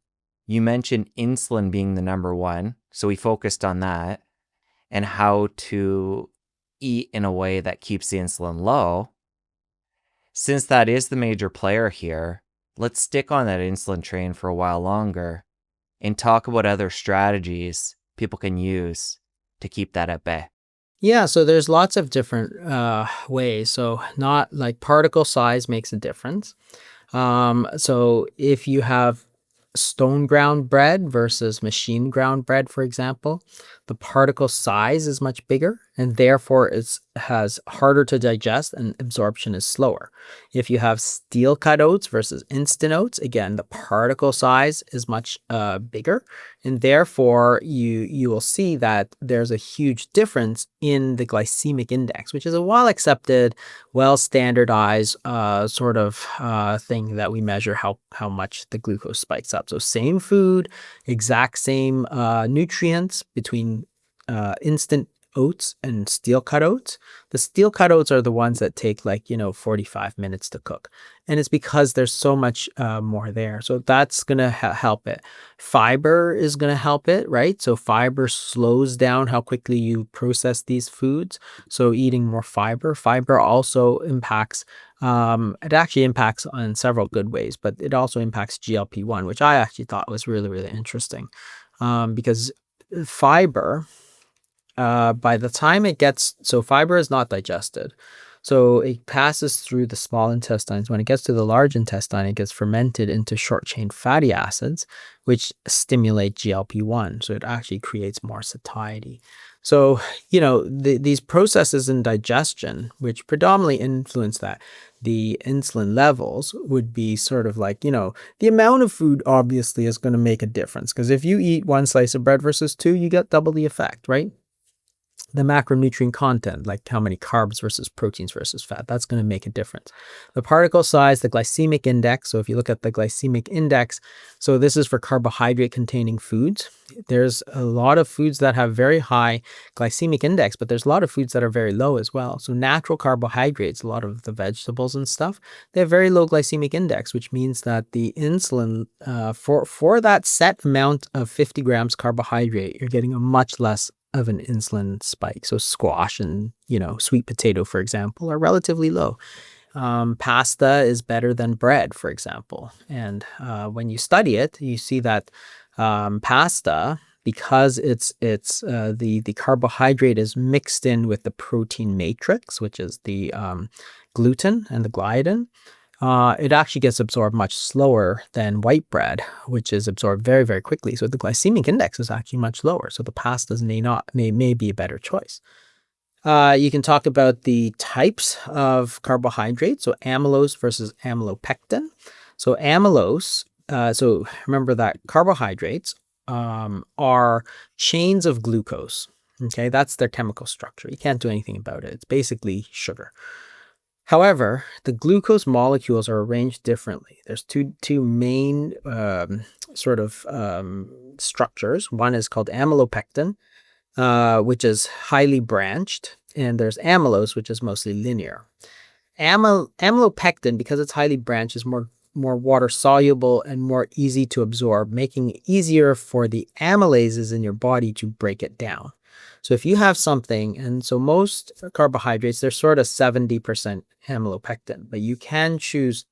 You mentioned insulin being the number one, so we focused on that and how to eat in a way that keeps the insulin low. Since that is the major player here, let's stick on that insulin train for a while longer and talk about other strategies people can use to keep that at bay. Yeah, so there's lots of different ways. So not like particle size makes a difference. So if you have stone ground bread versus machine ground bread, for example, the particle size is much bigger and therefore it has harder to digest and absorption is slower. If you have steel cut oats versus instant oats, again, the particle size is much bigger and therefore you will see that there's a huge difference in the glycemic index, which is a well accepted, well standardized sort of thing that we measure how much the glucose spikes up. So same food, exact same nutrients between instant oats and steel cut oats. The steel cut oats are the ones that take 45 minutes to cook. And it's because there's so much more there. So that's going to help it. Fiber is going to help it, right? So fiber slows down how quickly you process these foods. So eating more fiber. Fiber also impacts, it actually impacts on several good ways, but it also impacts GLP-1, which I actually thought was really, really interesting because fiber, by the time fiber is not digested. So it passes through the small intestines. When it gets to the large intestine, it gets fermented into short-chain fatty acids, which stimulate GLP-1. So it actually creates more satiety. So, these processes in digestion, which predominantly influence that, the insulin levels would be sort of like, the amount of food obviously is going to make a difference. Because if you eat one slice of bread versus two, you get double the effect, right? The macronutrient content, like how many carbs versus proteins versus fat, that's going to make a difference. The particle size, the glycemic index. So if you look at the glycemic index, so this is for carbohydrate containing foods. There's a lot of foods that have very high glycemic index, but there's a lot of foods that are very low as well. So natural carbohydrates, a lot of the vegetables and stuff, they have very low glycemic index, which means that the insulin for that set amount of 50 grams carbohydrate, you're getting a much less of an insulin spike. So squash and, sweet potato, for example, are relatively low. Pasta is better than bread, for example. And when you study it, you see that pasta, because the carbohydrate is mixed in with the protein matrix, which is the gluten and the gliadin, it actually gets absorbed much slower than white bread, which is absorbed very, very quickly. So the glycemic index is actually much lower. So the pastas may be a better choice. You can talk about the types of carbohydrates. So amylose versus amylopectin. So amylose so remember that carbohydrates are chains of glucose. Okay, that's their chemical structure. You can't do anything about it. It's basically sugar. However, the glucose molecules are arranged differently. There's two main structures. One is called amylopectin, which is highly branched, and there's amylose, which is mostly linear. Amylopectin, because it's highly branched, is more water soluble and more easy to absorb, making it easier for the amylases in your body to break it down. So if you have something, and so most carbohydrates, they're sort of 70% amylopectin, but you can choose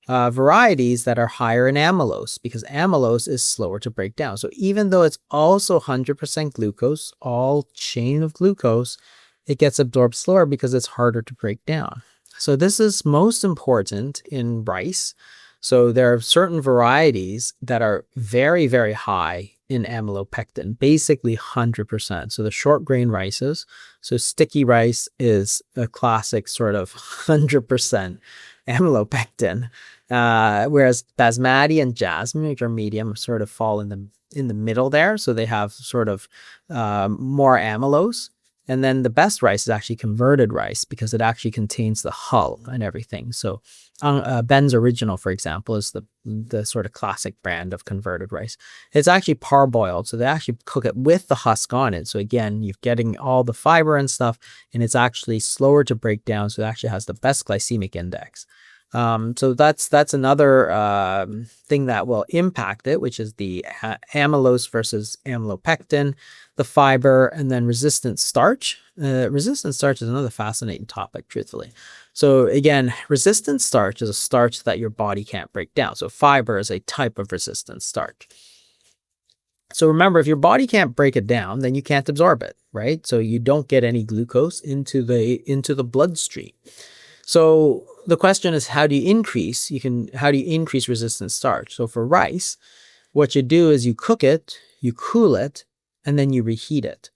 varieties that are higher in amylose because amylose is slower to break down. So even though it's also 100% glucose, all chain of glucose, it gets absorbed slower because it's harder to break down. So this is most important in rice. So there are certain varieties that are very, very high in amylopectin, basically 100%. So the short grain rices, so sticky rice is a classic sort of 100% amylopectin, whereas basmati and jasmine, which are medium, sort of fall in the middle there. So they have sort of more amylose. And then the best rice is actually converted rice because it actually contains the hull and everything. So Ben's Original, for example, is the sort of classic brand of converted rice. It's actually parboiled, so they actually cook it with the husk on it. So again, you're getting all the fiber and stuff, and it's actually slower to break down, so it actually has the best glycemic index. So that's another thing that will impact it, which is the amylose versus amylopectin, the fiber, and then resistant starch. Resistant starch is another fascinating topic, truthfully. So again, resistant starch is a starch that your body can't break down. So fiber is a type of resistant starch. So remember, if your body can't break it down, then you can't absorb it, right? So you don't get any glucose into the bloodstream. So the question is, how do you increase resistant starch? So for rice, what you do is you cook it, you cool it, and then you reheat it.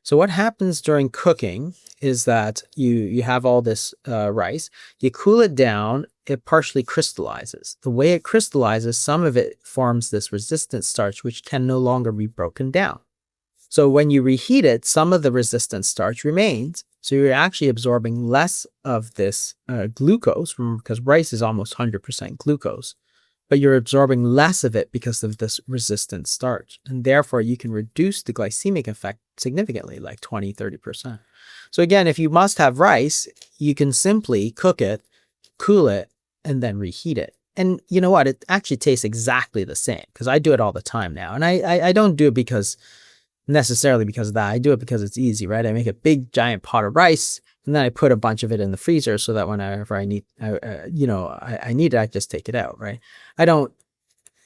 So what happens during cooking is that you have all this rice, you cool it down, it partially crystallizes. The way it crystallizes, some of it forms this resistant starch, which can no longer be broken down. So when you reheat it, some of the resistant starch remains. So you're actually absorbing less of this glucose, because rice is almost 100% glucose, but you're absorbing less of it because of this resistant starch. And therefore, you can reduce the glycemic effect significantly, like 20, 30%. So again, if you must have rice, you can simply cook it, cool it, and then reheat it. And you know what? It actually tastes exactly the same because I do it all the time now. And I don't do it necessarily because of that. I do it because it's easy, right? I make a big giant pot of rice and then I put a bunch of it in the freezer so that whenever I need, I need it, I just take it out, right? I don't,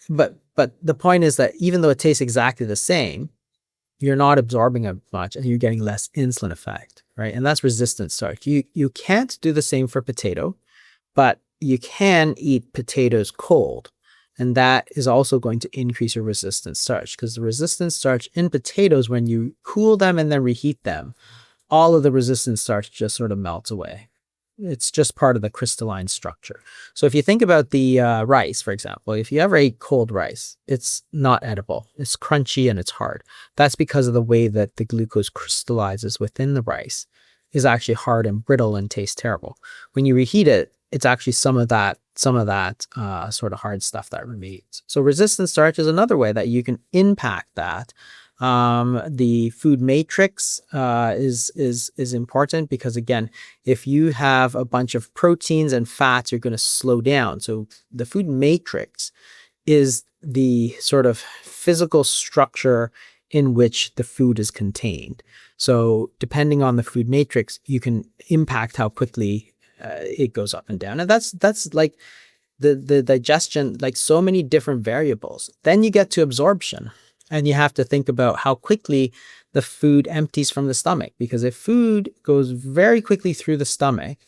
but the point is that even though it tastes exactly the same, you're not absorbing as much and you're getting less insulin effect, right? And that's resistant starch. You can't do the same for potato, but you can eat potatoes cold. And that is also going to increase your resistant starch because the resistant starch in potatoes, when you cool them and then reheat them, all of the resistant starch just sort of melts away. It's just part of the crystalline structure. So if you think about the rice, for example, if you ever ate cold rice, it's not edible. It's crunchy and it's hard. That's because of the way that the glucose crystallizes within the rice is actually hard and brittle and tastes terrible. When you reheat it, it's actually some of that sort of hard stuff that remains. So resistant starch is another way that you can impact that. The food matrix is important because again, if you have a bunch of proteins and fats, you're going to slow down. So the food matrix is the sort of physical structure in which the food is contained. So depending on the food matrix, you can impact how quickly it goes up and down. And that's like the digestion, like so many different variables. Then you get to absorption. And you have to think about how quickly the food empties from the stomach. Because if food goes very quickly through the stomach,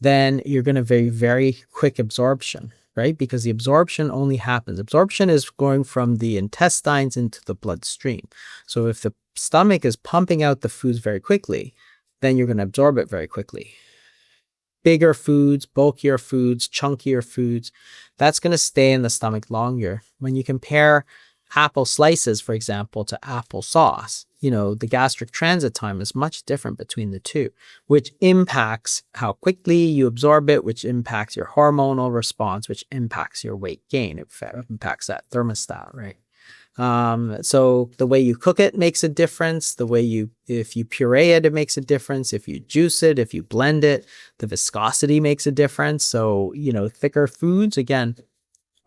then you're going to have very, very quick absorption, right? Because the absorption only happens. Absorption is going from the intestines into the bloodstream. So if the stomach is pumping out the foods very quickly, then you're going to absorb it very quickly. bigger foods, bulkier foods, chunkier foods, that's going to stay in the stomach longer. When you compare apple slices, for example, to applesauce, the gastric transit time is much different between the two, which impacts how quickly you absorb it, which impacts your hormonal response, which impacts your weight gain. It impacts that thermostat, right? So the way you cook it makes a difference. If you puree it, it makes a difference. If you juice it, if you blend it, the viscosity makes a difference. So, thicker foods, again,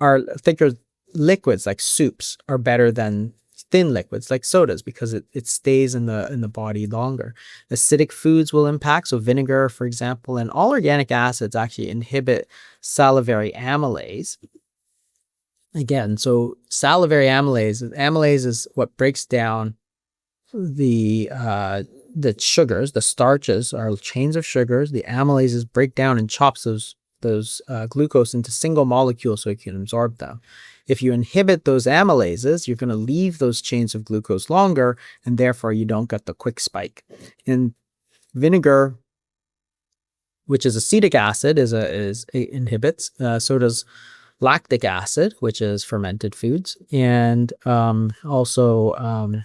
thicker liquids like soups are better than thin liquids like sodas because it stays in the body longer. Acidic foods will impact. So vinegar, for example, and all organic acids actually inhibit salivary amylase. Again, so salivary amylase is what breaks down the sugars, the starches are chains of sugars. The amylases break down and chops those glucose into single molecules so you can absorb them. If you inhibit those amylases, you're going to leave those chains of glucose longer, and therefore you don't get the quick spike. In vinegar, which is acetic acid, inhibits. So does lactic acid, which is fermented foods, and also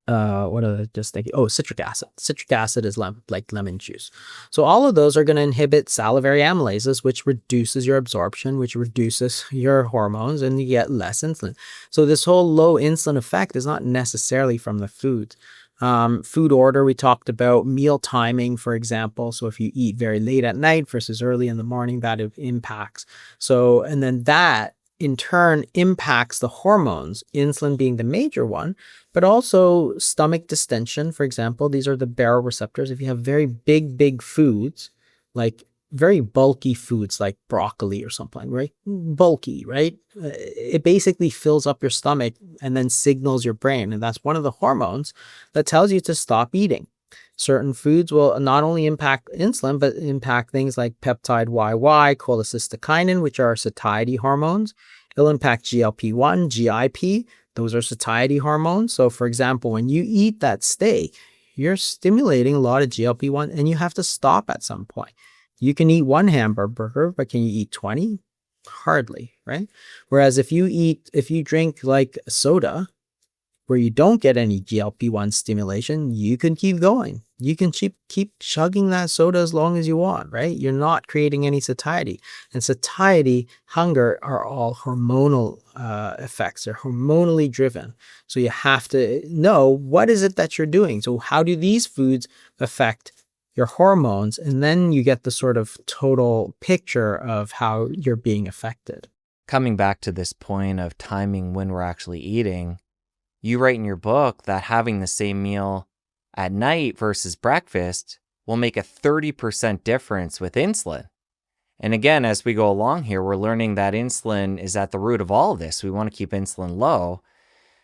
what are I just thinking? Oh, citric acid. Citric acid is like lemon juice. So all of those are going to inhibit salivary amylases, which reduces your absorption, which reduces your hormones, and you get less insulin. So this whole low insulin effect is not necessarily from the foods. Food order, we talked about meal timing, for example. So if you eat very late at night versus early in the morning, that impacts. So, and then that in turn impacts the hormones, insulin being the major one, but also stomach distension, for example. These are the baroreceptors. If you have very big foods, like very bulky foods like broccoli or something, right? Bulky, right? It basically fills up your stomach and then signals your brain. And that's one of the hormones that tells you to stop eating. Certain foods will not only impact insulin, but impact things like peptide YY, cholecystokinin, which are satiety hormones. It'll impact GLP-1, GIP. Those are satiety hormones. So for example, when you eat that steak, you're stimulating a lot of GLP-1 and you have to stop at some point. You can eat one hamburger, but can you eat 20? Hardly, right? Whereas if you drink like soda, where you don't get any GLP-1 stimulation, you can keep going. You can keep chugging that soda as long as you want, right? You're not creating any satiety. And satiety, hunger are all hormonal effects. They're hormonally driven. So you have to know what is it that you're doing. So how do these foods affect your hormones? And then you get the sort of total picture of how you're being affected. Coming back to this point of timing when we're actually eating, you write in your book that having the same meal at night versus breakfast will make a 30% difference with insulin. And again, as we go along here, we're learning that insulin is at the root of all of this. We want to keep insulin low.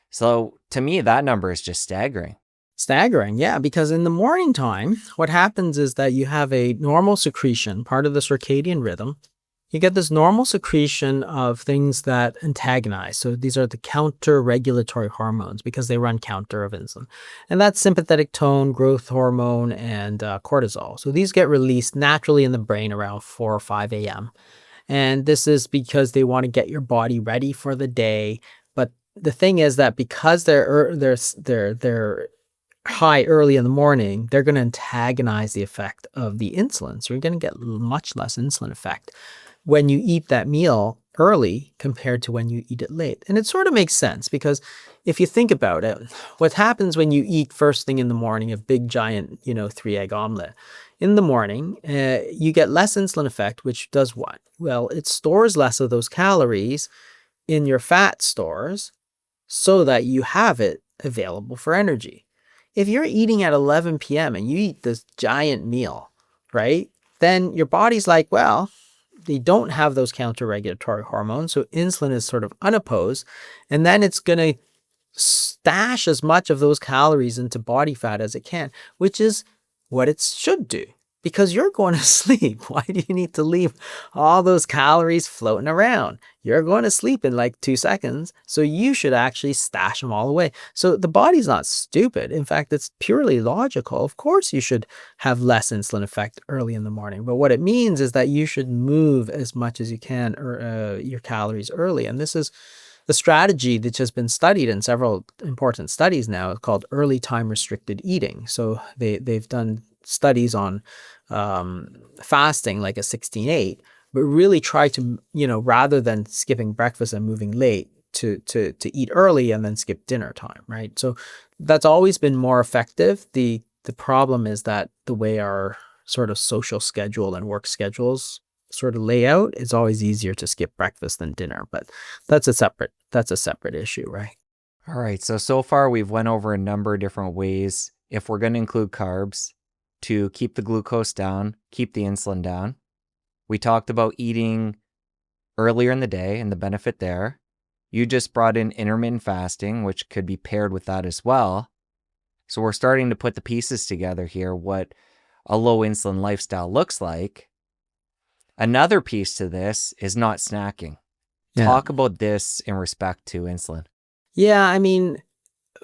So to me, that number is just staggering. Staggering, yeah, because in the morning time, what happens is that you have a normal secretion, part of the circadian rhythm. You get this normal secretion of things that antagonize. So these are the counter-regulatory hormones because they run counter of insulin. And that's sympathetic tone, growth hormone, and cortisol. So these get released naturally in the brain around 4 or 5 a.m. And this is because they want to get your body ready for the day. But the thing is that because they're high early in the morning, they're going to antagonize the effect of the insulin. So you're going to get much less insulin effect when you eat that meal early compared to when you eat it late. And it sort of makes sense because if you think about it, what happens when you eat first thing in the morning, a big giant, 3-egg omelet in the morning, you get less insulin effect, which does what? Well, it stores less of those calories in your fat stores so that you have it available for energy. If you're eating at 11 p.m. and you eat this giant meal, right, then your body's like, well, they don't have those counter-regulatory hormones, so insulin is sort of unopposed, and then it's going to stash as much of those calories into body fat as it can, which is what it should do. Because you're going to sleep. Why do you need to leave all those calories floating around? You're going to sleep in like 2 seconds. So you should actually stash them all away. So the body's not stupid. In fact, it's purely logical. Of course, you should have less insulin effect early in the morning. But what it means is that you should move as much as you can or your calories early. And this is the strategy that's just been studied in several important studies now called early time restricted eating. So they've done studies on fasting like a 16-8, but really try to, rather than skipping breakfast and moving late, to eat early and then skip dinner time, right? So that's always been more effective. The problem is that the way our sort of social schedule and work schedules sort of lay out, it's always easier to skip breakfast than dinner, but that's a separate issue, right? All right, so far we've went over a number of different ways, if we're going to include carbs, to keep the glucose down, keep the insulin down. We talked about eating earlier in the day and the benefit there. You just brought in intermittent fasting, which could be paired with that as well. So we're starting to put the pieces together here, what a low insulin lifestyle looks like. Another piece to this is not snacking. Yeah. Talk about this in respect to insulin. Yeah, I mean,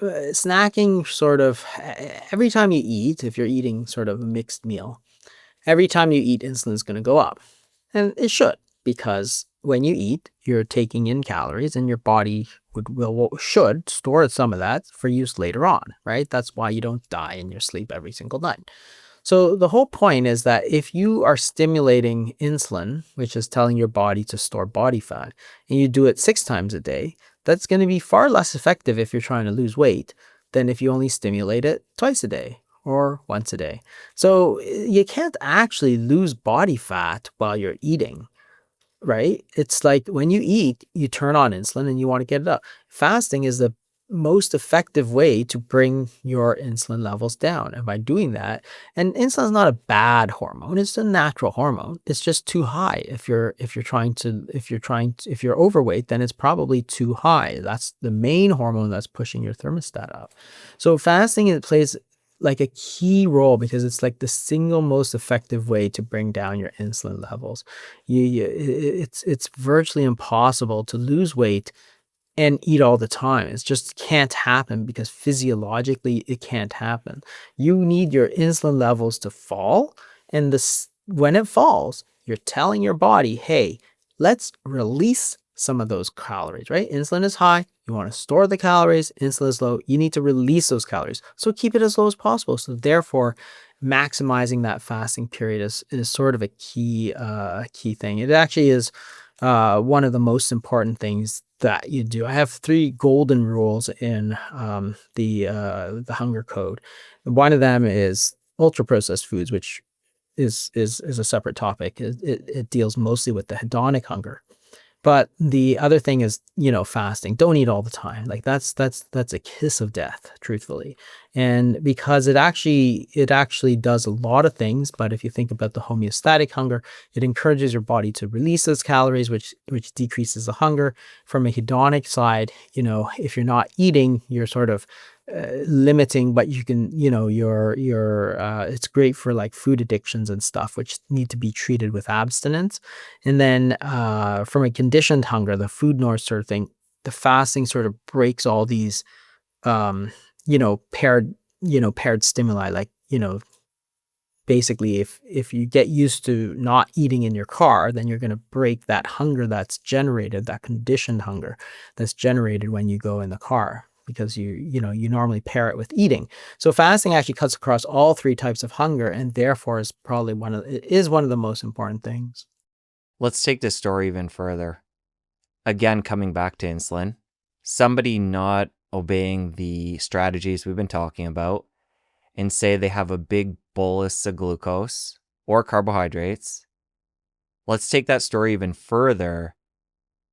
snacking sort of every time you eat, if you're eating sort of a mixed meal, every time you eat, insulin is going to go up. And it should, because when you eat, you're taking in calories and your body should store some of that for use later on, right? That's why you don't die in your sleep every single night. So the whole point is that if you are stimulating insulin, which is telling your body to store body fat, and you do it 6 times a day, that's going to be far less effective if you're trying to lose weight than if you only stimulate it twice a day or once a day. So you can't actually lose body fat while you're eating, right? It's like when you eat, you turn on insulin and you want to get it up. Fasting is the most effective way to bring your insulin levels down. And by doing that, and insulin is not a bad hormone, it's a natural hormone. It's just too high. If you're overweight, then it's probably too high. That's the main hormone that's pushing your thermostat up. So fasting, it plays like a key role because it's like the single most effective way to bring down your insulin levels. It's virtually impossible to lose weight and eat all the time. It just can't happen because physiologically it can't happen. You need your insulin levels to fall, and when it falls, you're telling your body, hey, let's release some of those calories, right? Insulin is high. You want to store the calories. Insulin is low. You need to release those calories. So keep it as low as possible. So therefore, maximizing that fasting period is sort of a key thing. It actually is one of the most important things that you do. I have 3 golden rules in the hunger code. One of them is ultra processed foods, which is a separate topic. It deals mostly with the hedonic hunger. But the other thing is, fasting. Don't eat all the time. Like that's a kiss of death, truthfully. And because it actually does a lot of things, but if you think about the homeostatic hunger, it encourages your body to release those calories, which decreases the hunger. From a hedonic side, if you're not eating, you're sort of limiting, but you can, it's great for like food addictions and stuff, which need to be treated with abstinence. And then from a conditioned hunger, the food north sort of thing, the fasting sort of breaks all these, paired stimuli, like, basically if you get used to not eating in your car, then you're going to break that hunger that's generated, that conditioned hunger that's generated when you go in the car, because you normally pair it with eating. So fasting actually cuts across all 3 types of hunger, and therefore is probably one of the most important things. Let's take this story even further. Again, coming back to insulin, somebody not obeying the strategies we've been talking about, and say they have a big bolus of glucose or carbohydrates. Let's take that story even further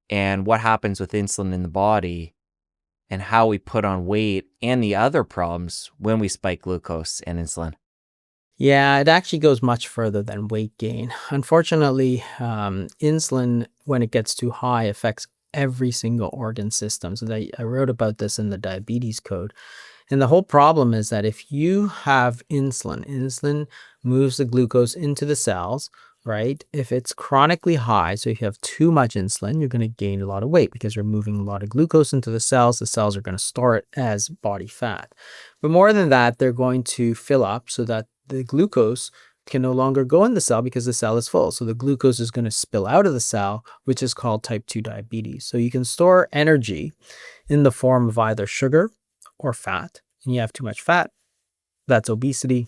and what happens with insulin in the body and how we put on weight and the other problems when we spike glucose and insulin. Yeah, it actually goes much further than weight gain. Unfortunately, insulin, when it gets too high, affects every single organ system. So I wrote about this in the diabetes code. And the whole problem is that if you have insulin moves the glucose into the cells, right? If it's chronically high, so if you have too much insulin, you're going to gain a lot of weight because you're moving a lot of glucose into the cells. The cells are going to store it as body fat. But more than that, they're going to fill up so that the glucose can no longer go in the cell because the cell is full. So the glucose is going to spill out of the cell, which is called type 2 diabetes. So you can store energy in the form of either sugar or fat. And you have too much fat, that's obesity.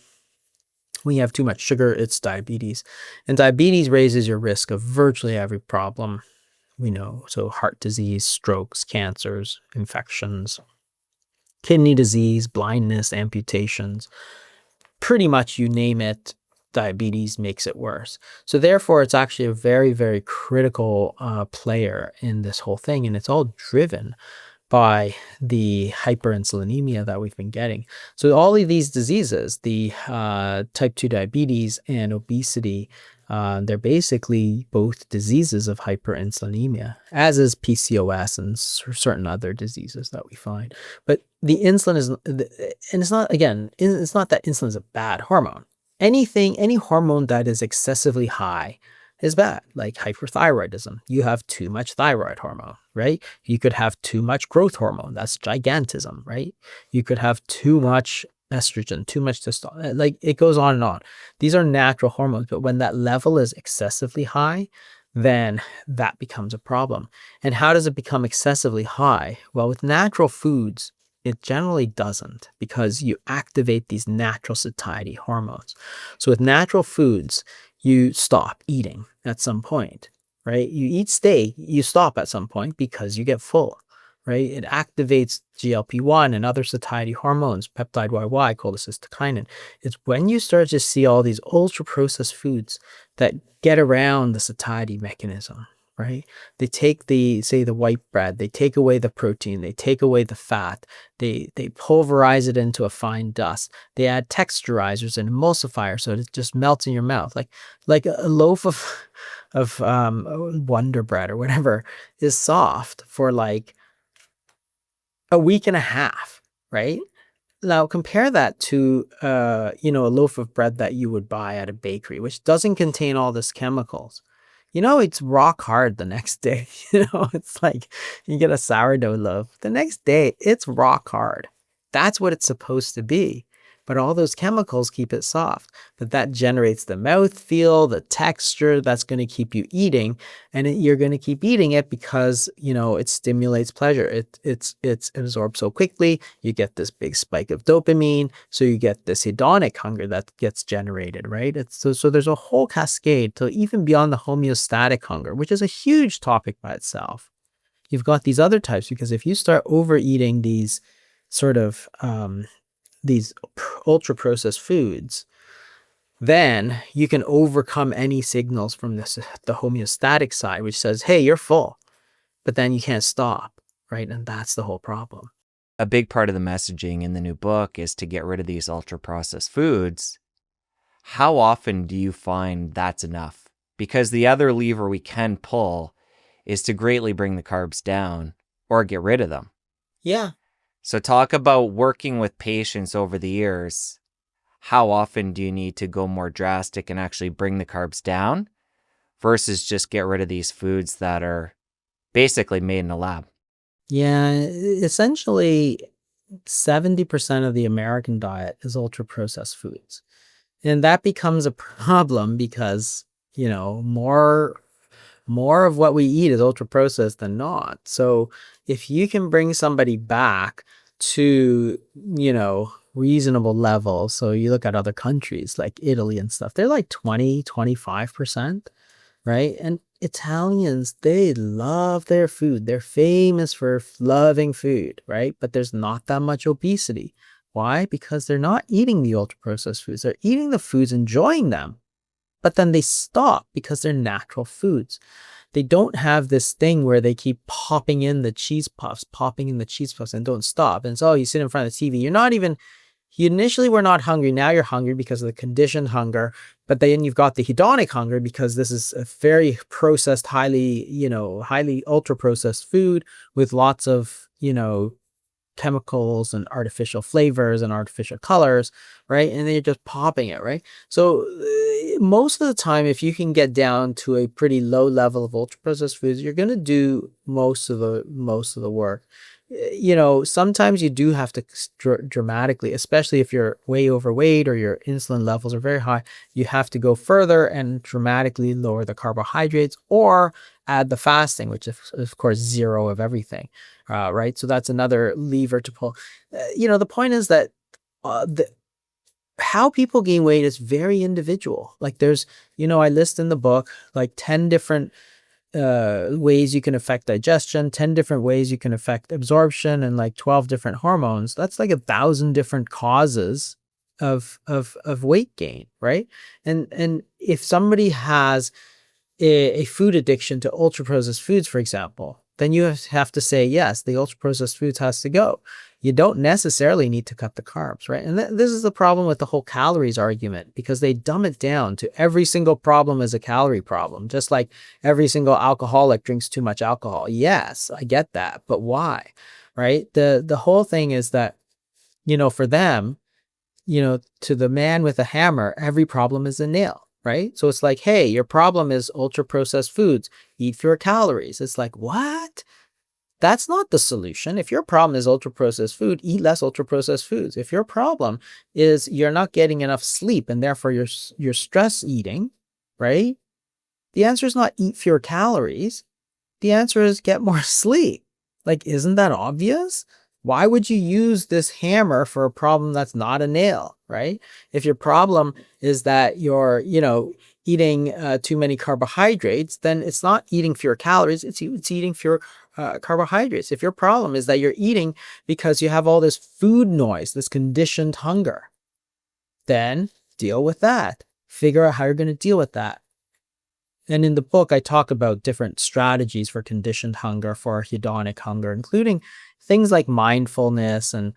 When you have too much sugar, it's diabetes. And diabetes raises your risk of virtually every problem we know. So heart disease, strokes, cancers, infections, kidney disease, blindness, amputations, pretty much you name it, diabetes makes it worse. So therefore, it's actually a very, very critical player in this whole thing. And it's all driven by the hyperinsulinemia that we've been getting. So all of these diseases, the type 2 diabetes and obesity, they're basically both diseases of hyperinsulinemia, as is PCOS and certain other diseases that we find. But the insulin is, and it's not, again, it's not that insulin is a bad hormone. Any hormone that is excessively high is bad, like hyperthyroidism. You have too much thyroid hormone, right? You could have too much growth hormone. That's gigantism, right? You could have too much estrogen, too much testosterone. Like it goes on and on. These are natural hormones, but when that level is excessively high, then that becomes a problem. And how does it become excessively high? Well, with natural foods, it generally doesn't because you activate these natural satiety hormones. So with natural foods, you stop eating at some point, right? You eat steak, you stop at some point because you get full, right? It activates GLP-1 and other satiety hormones, peptide YY, cholecystokinin. It's when you start to see all these ultra-processed foods that get around the satiety mechanism, right? They take the white bread, they take away the protein, they take away the fat, they pulverize it into a fine dust. They add texturizers and emulsifiers so it just melts in your mouth. Like a loaf of Wonder Bread or whatever is soft for like a week and a half, right? Now compare that to a loaf of bread that you would buy at a bakery, which doesn't contain all this chemicals. It's rock hard the next day. It's like you get a sourdough loaf. The next day, it's rock hard. That's what it's supposed to be. But all those chemicals keep it soft. But that generates the mouthfeel, the texture that's going to keep you eating. And you're going to keep eating it because, it stimulates pleasure. It's absorbed so quickly. You get this big spike of dopamine. So you get this hedonic hunger that gets generated, right? So there's a whole cascade to even beyond the homeostatic hunger, which is a huge topic by itself. You've got these other types because if you start overeating these sort of these ultra processed foods, then you can overcome any signals from the homeostatic side, which says, hey, you're full, but then you can't stop, right? And that's the whole problem. A big part of the messaging in the new book is to get rid of these ultra processed foods. How often do you find that's enough? Because the other lever we can pull is to greatly bring the carbs down or get rid of them. Yeah. So talk about working with patients over the years. How often do you need to go more drastic and actually bring the carbs down versus just get rid of these foods that are basically made in a lab? Yeah, essentially 70% of the American diet is ultra processed foods. And that becomes a problem because, more of what we eat is ultra processed than not. So if you can bring somebody back to, reasonable levels. So you look at other countries like Italy and stuff, they're like 20, 25%, right? And Italians, they love their food. They're famous for loving food, right? But there's not that much obesity. Why? Because they're not eating the ultra processed foods. They're eating the foods, enjoying them. But then they stop because they're natural foods. They don't have this thing where they keep popping in the cheese puffs and don't stop. And so you sit in front of the TV. You initially were not hungry. Now you're hungry because of the conditioned hunger. But then you've got the hedonic hunger because this is a very processed, highly ultra processed food with lots of, chemicals and artificial flavors and artificial colors, right? And then you're just popping it, right? So most of the time, if you can get down to a pretty low level of ultra processed foods, you're going to do most of the work. Sometimes you do have to dramatically, especially if you're way overweight or your insulin levels are very high, you have to go further and dramatically lower the carbohydrates or add the fasting, which is of course zero of everything, right? So that's another lever to pull. The point is that how people gain weight is very individual. Like I list in the book like 10 different ways you can affect digestion, 10 different ways you can affect absorption, and like 12 different hormones. That's like 1,000 different causes of weight gain, right? And if somebody has a food addiction to ultra processed foods, for example, then you have to say, yes, the ultra processed foods has to go. You don't necessarily need to cut the carbs, right? And this is the problem with the whole calories argument, because they dumb it down to every single problem is a calorie problem, just like every single alcoholic drinks too much alcohol. Yes, I get that, but why, right? The whole thing is that, for them, to the man with a hammer, every problem is a nail, right? So it's like, hey, your problem is ultra processed foods, eat fewer calories. It's like, what? That's not the solution. If your problem is ultra processed food, eat less ultra processed foods. If your problem is you're not getting enough sleep and therefore you're stress eating, right? The answer is not eat fewer calories. The answer is get more sleep. Like, isn't that obvious? Why would you use this hammer for a problem that's not a nail, right? If your problem is that you're, eating too many carbohydrates, then it's not eating fewer calories, it's eating fewer carbohydrates. If your problem is that you're eating because you have all this food noise, this conditioned hunger, then deal with that. Figure out how you're going to deal with that. And in the book, I talk about different strategies for conditioned hunger, for hedonic hunger, including things like mindfulness and,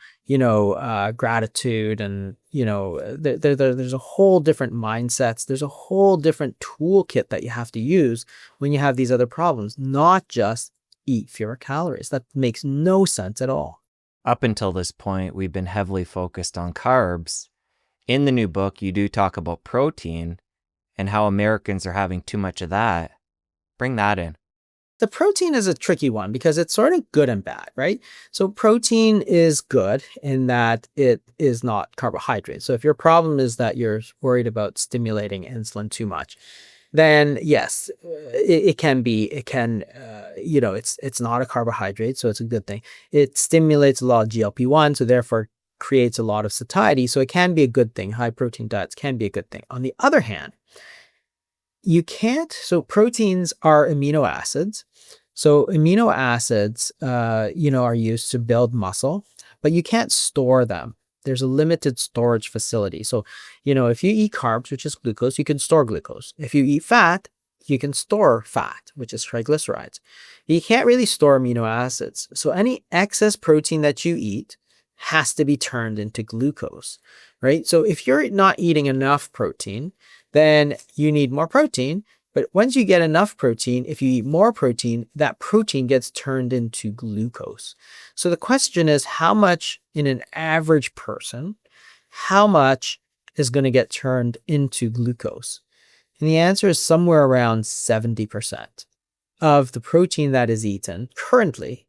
gratitude. And, there's a whole different mindsets. There's a whole different toolkit that you have to use when you have these other problems, not just eat fewer calories. That makes no sense at all. Up until this point, we've been heavily focused on carbs. In the new book, you do talk about protein and how Americans are having too much of that. Bring that in. The protein is a tricky one because it's sort of good and bad, right? So protein is good in that it is not carbohydrate. So if your problem is that you're worried about stimulating insulin too much, then yes, it's not a carbohydrate, so it's a good thing. It stimulates a lot of GLP-1, so therefore creates a lot of satiety. So it can be a good thing. High protein diets can be a good thing. On the other hand, so proteins are amino acids. So amino acids, are used to build muscle, but you can't store them. There's a limited storage facility. So, if you eat carbs, which is glucose, you can store glucose. If you eat fat, you can store fat, which is triglycerides. You can't really store amino acids. So any excess protein that you eat has to be turned into glucose, right? So if you're not eating enough protein, then you need more protein. But once you get enough protein, if you eat more protein, that protein gets turned into glucose. So the question is, how much in an average person, how much is going to get turned into glucose? And the answer is somewhere around 70% of the protein that is eaten currently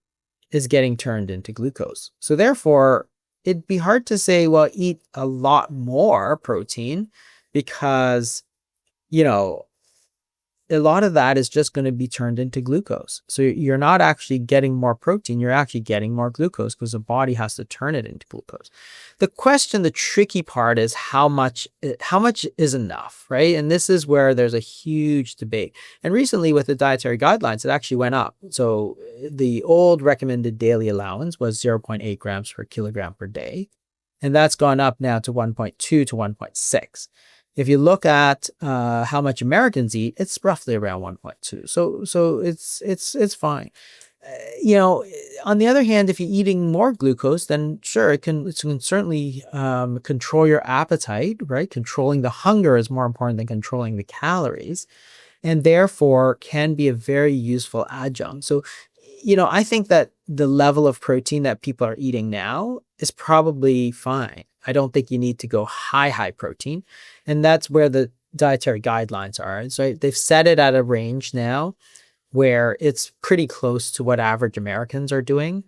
is getting turned into glucose. So therefore, it'd be hard to say, well, eat a lot more protein because, a lot of that is just going to be turned into glucose. So you're not actually getting more protein, you're actually getting more glucose because the body has to turn it into glucose. The tricky part is how much is enough, right? And this is where there's a huge debate. And recently with the dietary guidelines, it actually went up. So the old recommended daily allowance was 0.8 grams per kilogram per day. And that's gone up now to 1.2 to 1.6. If you look at how much Americans eat, it's roughly around 1.2. So it's fine. On the other hand, if you're eating more glucose, then sure, it can certainly control your appetite, right? Controlling the hunger is more important than controlling the calories, and therefore can be a very useful adjunct. So, I think that the level of protein that people are eating now is probably fine. I don't think you need to go high protein. And that's where the dietary guidelines are. So they've set it at a range now where it's pretty close to what average Americans are doing,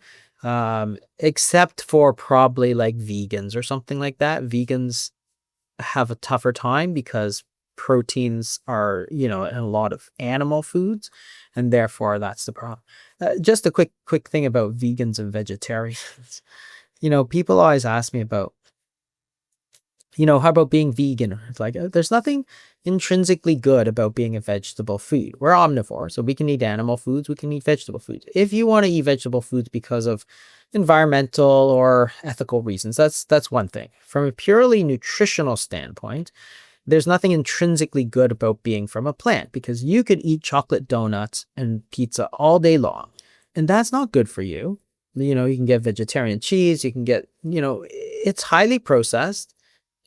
except for probably like vegans or something like that. Vegans have a tougher time because proteins are, in a lot of animal foods, and therefore that's the problem. Just a quick thing about vegans and vegetarians. People always ask me about, how about being vegan? It's like, there's nothing intrinsically good about being a vegetable food. We're omnivores, so we can eat animal foods, we can eat vegetable foods. If you want to eat vegetable foods because of environmental or ethical reasons, that's one thing. From a purely nutritional standpoint, there's nothing intrinsically good about being from a plant, because you could eat chocolate donuts and pizza all day long, and that's not good for you. You can get vegetarian cheese, you can get, it's highly processed.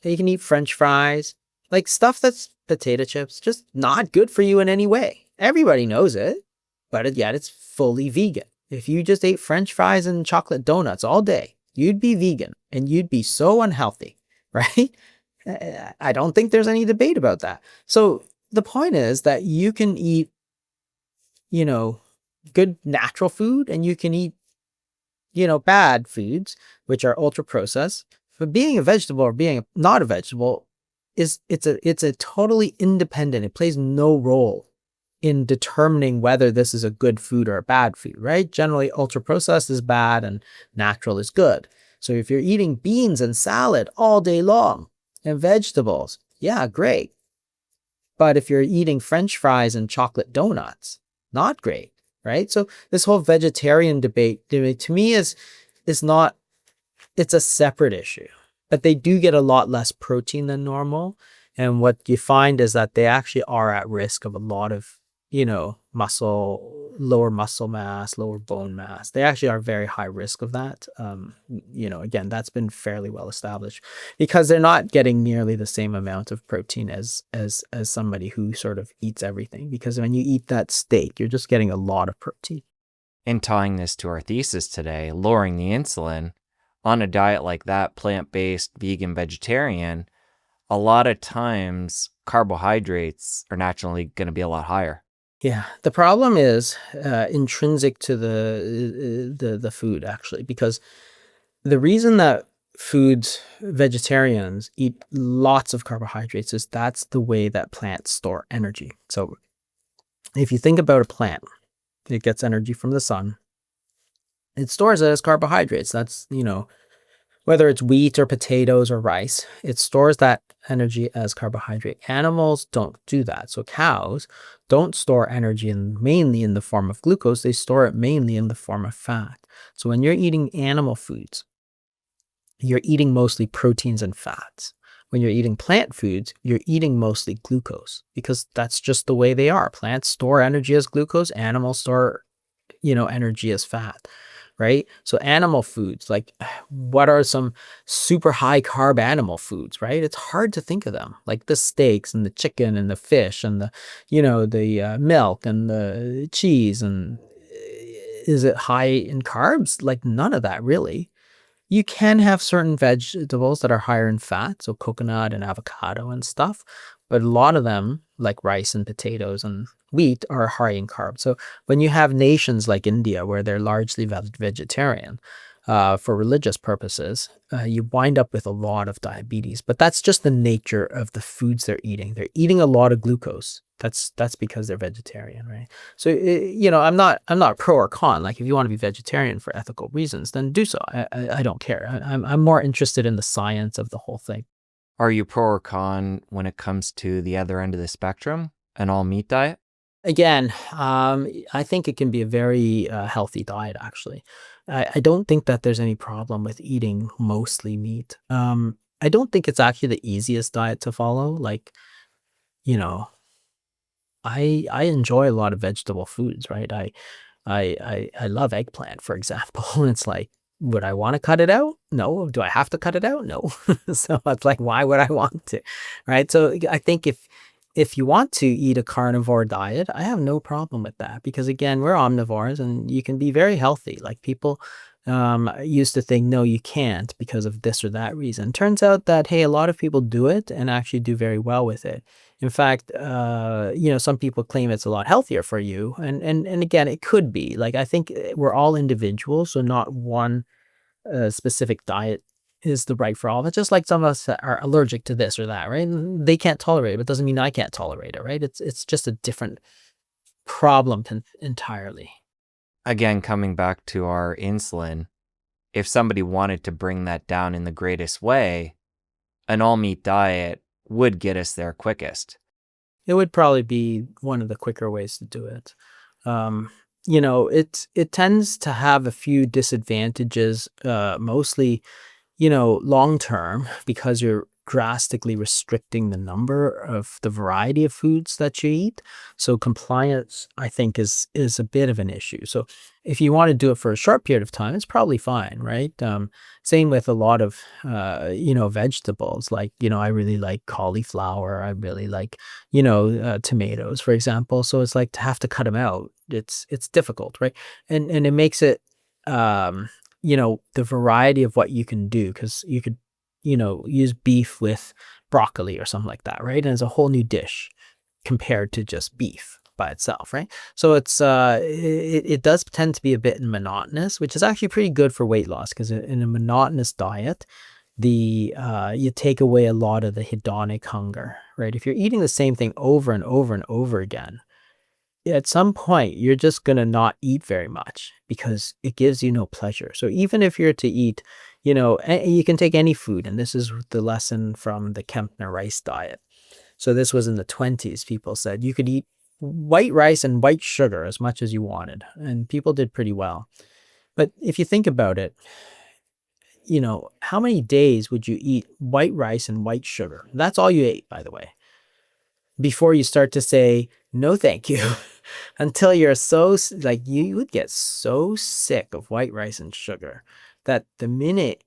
You can eat French fries, like stuff that's potato chips, just not good for you in any way. Everybody knows it, but yet it's fully vegan. If you just ate French fries and chocolate donuts all day, you'd be vegan and you'd be so unhealthy, right? I don't think there's any debate about that. So the point is that you can eat, good natural food, and you can eat, bad foods, which are ultra processed. But being a vegetable or being not a vegetable it's a totally independent. It plays no role in determining whether this is a good food or a bad food, right? Generally, ultra processed is bad and natural is good. So if you're eating beans and salad all day long and vegetables, yeah, great. But if you're eating French fries and chocolate donuts, not great, right? So this whole vegetarian debate to me is not, it's a separate issue, but they do get a lot less protein than normal. And what you find is that they actually are at risk of a lot of, lower muscle mass, lower bone mass. They actually are very high risk of that. Again, that's been fairly well established because they're not getting nearly the same amount of protein as somebody who sort of eats everything. Because when you eat that steak, you're just getting a lot of protein. And tying this to our thesis today, lowering the insulin, on a diet like that, plant-based, vegan, vegetarian, a lot of times carbohydrates are naturally going to be a lot higher. Yeah, the problem is intrinsic to the food, actually, because the reason that vegetarians eat lots of carbohydrates is that's the way that plants store energy. So if you think about a plant, it gets energy from the sun. It stores it as carbohydrates. That's, whether it's wheat or potatoes or rice, it stores that energy as carbohydrate. Animals don't do that. So cows don't store energy mainly in the form of glucose. They store it mainly in the form of fat. So when you're eating animal foods, you're eating mostly proteins and fats. When you're eating plant foods, you're eating mostly glucose because that's just the way they are. Plants store energy as glucose. Animals store, energy as fat. Right? So animal foods, like what are some super high carb animal foods, right? It's hard to think of them, like the steaks and the chicken and the fish and the milk and the cheese. And is it high in carbs? Like none of that really. You can have certain vegetables that are higher in fat, so coconut and avocado and stuff, but a lot of them, like rice and potatoes and wheat, are high in carbs. So when you have nations like India, where they're largely vegetarian for religious purposes, you wind up with a lot of diabetes. But that's just the nature of the foods they're eating. They're eating a lot of glucose. That's because they're vegetarian, right? So I'm not pro or con. Like if you want to be vegetarian for ethical reasons, then do so. I don't care. I'm more interested in the science of the whole thing. Are you pro or con when it comes to the other end of the spectrum, an all meat diet? Again, I think it can be a very healthy diet, actually. I don't think that there's any problem with eating mostly meat. I don't think it's actually the easiest diet to follow. Like, I enjoy a lot of vegetable foods, right? I love eggplant, for example. It's like, would I want to cut it out? No. Do I have to cut it out? No. So it's like, why would I want to? Right. So I think if you want to eat a carnivore diet, I have no problem with that because again, we're omnivores and you can be very healthy. Like people used to think, no, you can't because of this or that reason. Turns out that, hey, a lot of people do it and actually do very well with it. In fact, some people claim it's a lot healthier for you. And again, it could be. Like, I think we're all individuals, so not one specific diet is the right for all of us. Just like some of us are allergic to this or that, right? And they can't tolerate it, but doesn't mean I can't tolerate it, right? It's just a different problem entirely. Again, coming back to our insulin, if somebody wanted to bring that down in the greatest way, an all meat diet would get us there quickest. It would probably be one of the quicker ways to do it. It tends to have a few disadvantages, mostly long term, because you're drastically restricting the number of the variety of foods that you eat. So compliance, I think, is a bit of an issue. So if you want to do it for a short period of time, it's probably fine, right? Same with a lot of vegetables. Like I really like cauliflower. I really like tomatoes, for example. So it's like to have to cut them out. It's difficult, right? And it makes it the variety of what you can do, because you could, use beef with broccoli or something like that, right? And it's a whole new dish compared to just beef by itself, right? So it does tend to be a bit monotonous, which is actually pretty good for weight loss because in a monotonous diet, you take away a lot of the hedonic hunger, right? If you're eating the same thing over and over and over again, at some point you're just going to not eat very much because it gives you no pleasure. So even if you're to eat, you can take any food, and this is the lesson from the Kempner rice diet. So this was in the 20s. People said you could eat white rice and white sugar as much as you wanted, and people did pretty well. But if you think about it, how many days would you eat white rice and white sugar? That's all you ate, by the way, before you start to say, no, thank you. Until you're like, you would get so sick of white rice and sugar that the minute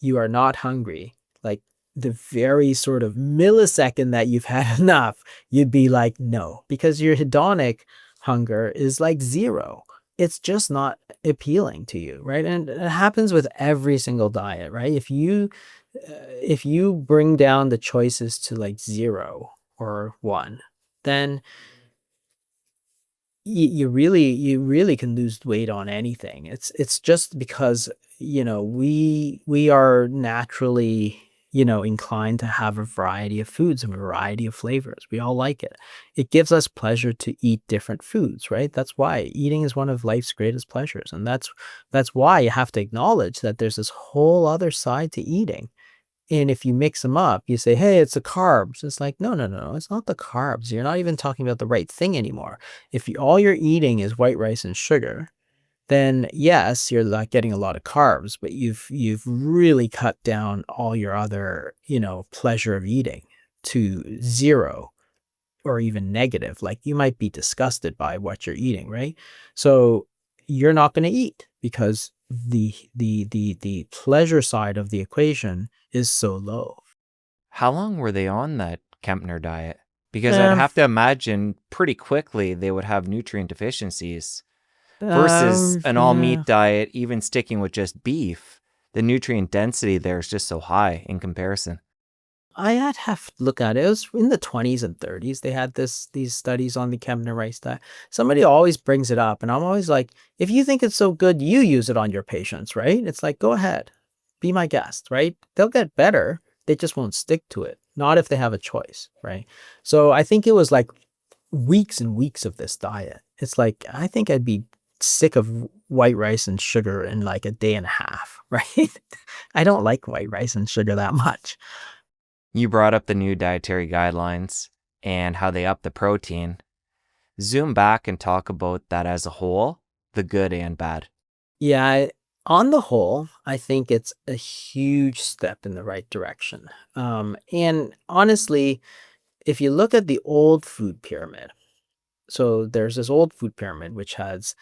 you are not hungry, like the very sort of millisecond that you've had enough, you'd be like, no, because your hedonic hunger is like zero. It's just not appealing to you, right? And it happens with every single diet, right? If you bring down the choices to like 0 or 1, then you really can lose weight on anything. It's just because we are naturally inclined to have a variety of foods and a variety of flavors. We all like it. It gives us pleasure to eat different foods, right? That's why eating is one of life's greatest pleasures, and that's why you have to acknowledge that there's this whole other side to eating. And if you mix them up, you say, hey, it's the carbs. It's like, no, no, no, it's not the carbs. You're not even talking about the right thing anymore. If all you're eating is white rice and sugar, then yes, you're not getting a lot of carbs, but you've really cut down all your other, pleasure of eating to 0 or even negative. Like you might be disgusted by what you're eating, right? So you're not going to eat because the pleasure side of the equation is so low. How long were they on that Kempner diet? Because I'd Um, have to imagine pretty quickly they would have nutrient deficiencies versus an all yeah. meat diet, even sticking with just beef. The nutrient density there is just so high in comparison. I'd have to look at it. It was in the 20s and 30s. They had these studies on the Kempner rice diet. Somebody always brings it up, and I'm always like, if you think it's so good, you use it on your patients, right? It's like, go ahead, be my guest, right? They'll get better. They just won't stick to it. Not if they have a choice, right? So I think it was like weeks and weeks of this diet. It's like, I think I'd be sick of white rice and sugar in like a day and a half, right? I don't like white rice and sugar that much. You brought up the new dietary guidelines and how they up the protein. Zoom back and talk about that as a whole, the good and bad. Yeah, on the whole, I think it's a huge step in the right direction. And honestly, if you look at the old food pyramid, so there's this old food pyramid which has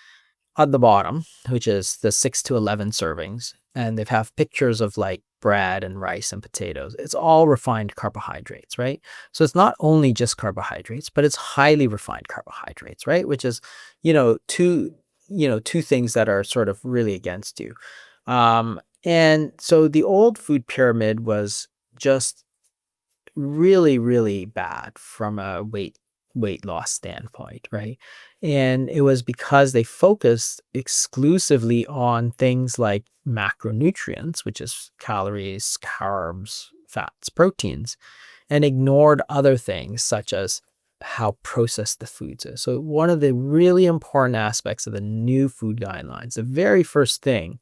at the bottom, which is the 6 to 11 servings, and they have pictures of like bread and rice and potatoes. It's all refined carbohydrates, right? So it's not only just carbohydrates, but it's highly refined carbohydrates, right? Which is, two things that are sort of really against you. And so the old food pyramid was just really, really bad from a weight loss standpoint, right? And it was because they focused exclusively on things like macronutrients, which is calories, carbs, fats, proteins, and ignored other things such as how processed the foods is. So one of the really important aspects of the new food guidelines, the very first thing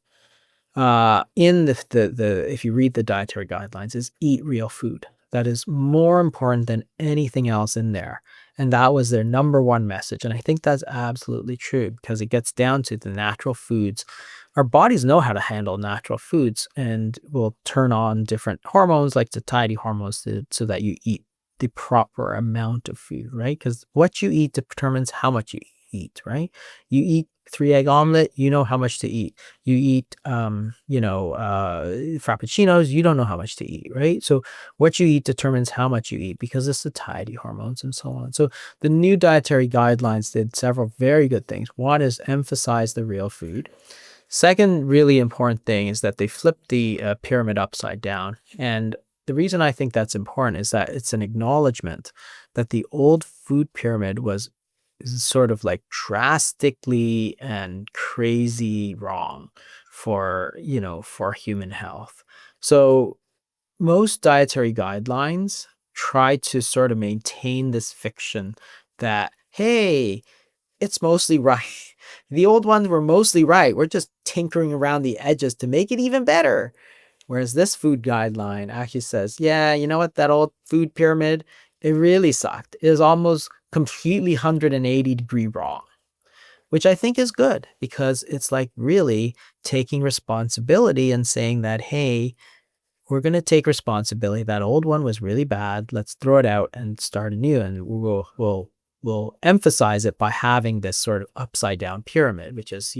in the if you read the dietary guidelines, is eat real food. That is more important than anything else in there. And that was their number one message. And I think that's absolutely true because it gets down to the natural foods. Our bodies know how to handle natural foods and will turn on different hormones like satiety hormones so that you eat the proper amount of food, right? Because what you eat determines how much you eat, right? You eat 3 egg omelet, you know how much to eat. You eat, frappuccinos, you don't know how much to eat, right? So what you eat determines how much you eat because it's satiety hormones and so on. So the new dietary guidelines did several very good things. One is emphasize the real food. Second, really important thing is that they flipped the pyramid upside down. And the reason I think that's important is that it's an acknowledgement that the old food pyramid was sort of like drastically and crazy wrong for human health. So most dietary guidelines try to sort of maintain this fiction that, hey, it's mostly right. The old ones were mostly right. We're just tinkering around the edges to make it even better. Whereas this food guideline actually says, yeah, you know what? That old food pyramid, it really sucked. It is almost completely 180-degree wrong, which I think is good because it's like really taking responsibility and saying that, hey, we're going to take responsibility. That old one was really bad. Let's throw it out and start anew. And we'll emphasize it by having this sort of upside down pyramid, which is,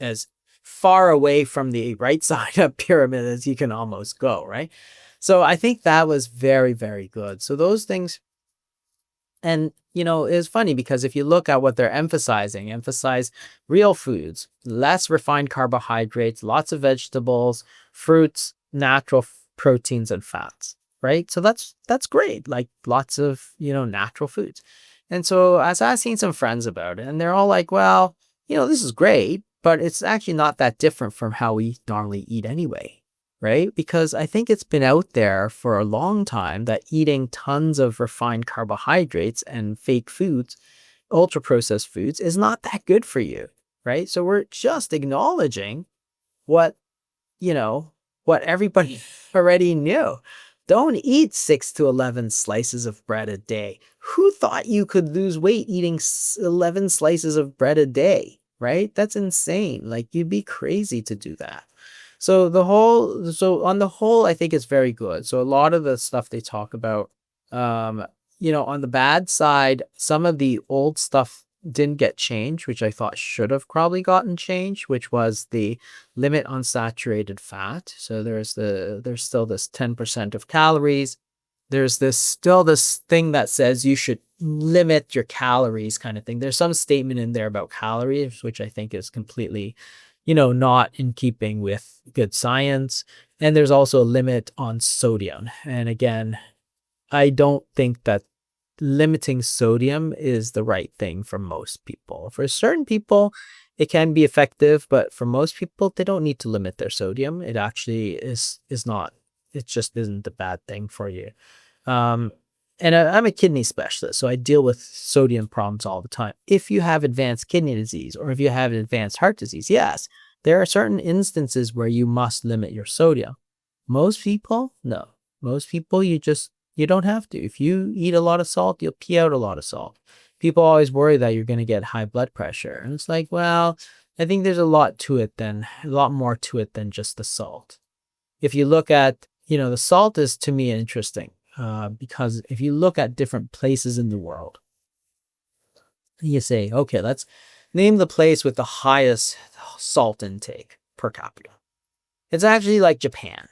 as far away from the right side of pyramid as you can almost go, right? So I think that was very, very good. So those things, and it's funny because if you look at what they're emphasize real foods, less refined carbohydrates, lots of vegetables, fruits, natural proteins and fats, right? So that's great. Like lots of, natural foods. And so as I was seeing some friends about it, and they're all like, well, this is great, but it's actually not that different from how we normally eat anyway. Right? Because I think it's been out there for a long time that eating tons of refined carbohydrates and fake foods, ultra processed foods, is not that good for you. Right? So we're just acknowledging what, what everybody already knew. Don't eat 6 to 11 slices of bread a day. Who thought you could lose weight eating 11 slices of bread a day? Right? That's insane. Like you'd be crazy to do that. So on the whole, I think it's very good. So a lot of the stuff they talk about, on the bad side, some of the old stuff didn't get changed, which I thought should have probably gotten changed, which was the limit on saturated fat. So there's still this 10% of calories. There's still this thing that says you should limit your calories kind of thing. There's some statement in there about calories, which I think is completely not in keeping with good science. And there's also a limit on sodium. And again, I don't think that limiting sodium is the right thing for most people. For certain people, it can be effective, but for most people, they don't need to limit their sodium. It actually is not, it just isn't a bad thing for you. Um, and I'm a kidney specialist, so I deal with sodium problems all the time. If you have advanced kidney disease or if you have advanced heart disease, yes, there are certain instances where you must limit your sodium. Most people, no. Most people, you don't have to. If you eat a lot of salt, you'll pee out a lot of salt. People always worry that you're going to get high blood pressure. And it's like, well, I think there's a lot more to it than just the salt. If you look at, the salt is to me interesting. Because if you look at different places in the world, you say, okay, let's name the place with the highest salt intake per capita. It's actually like Japan.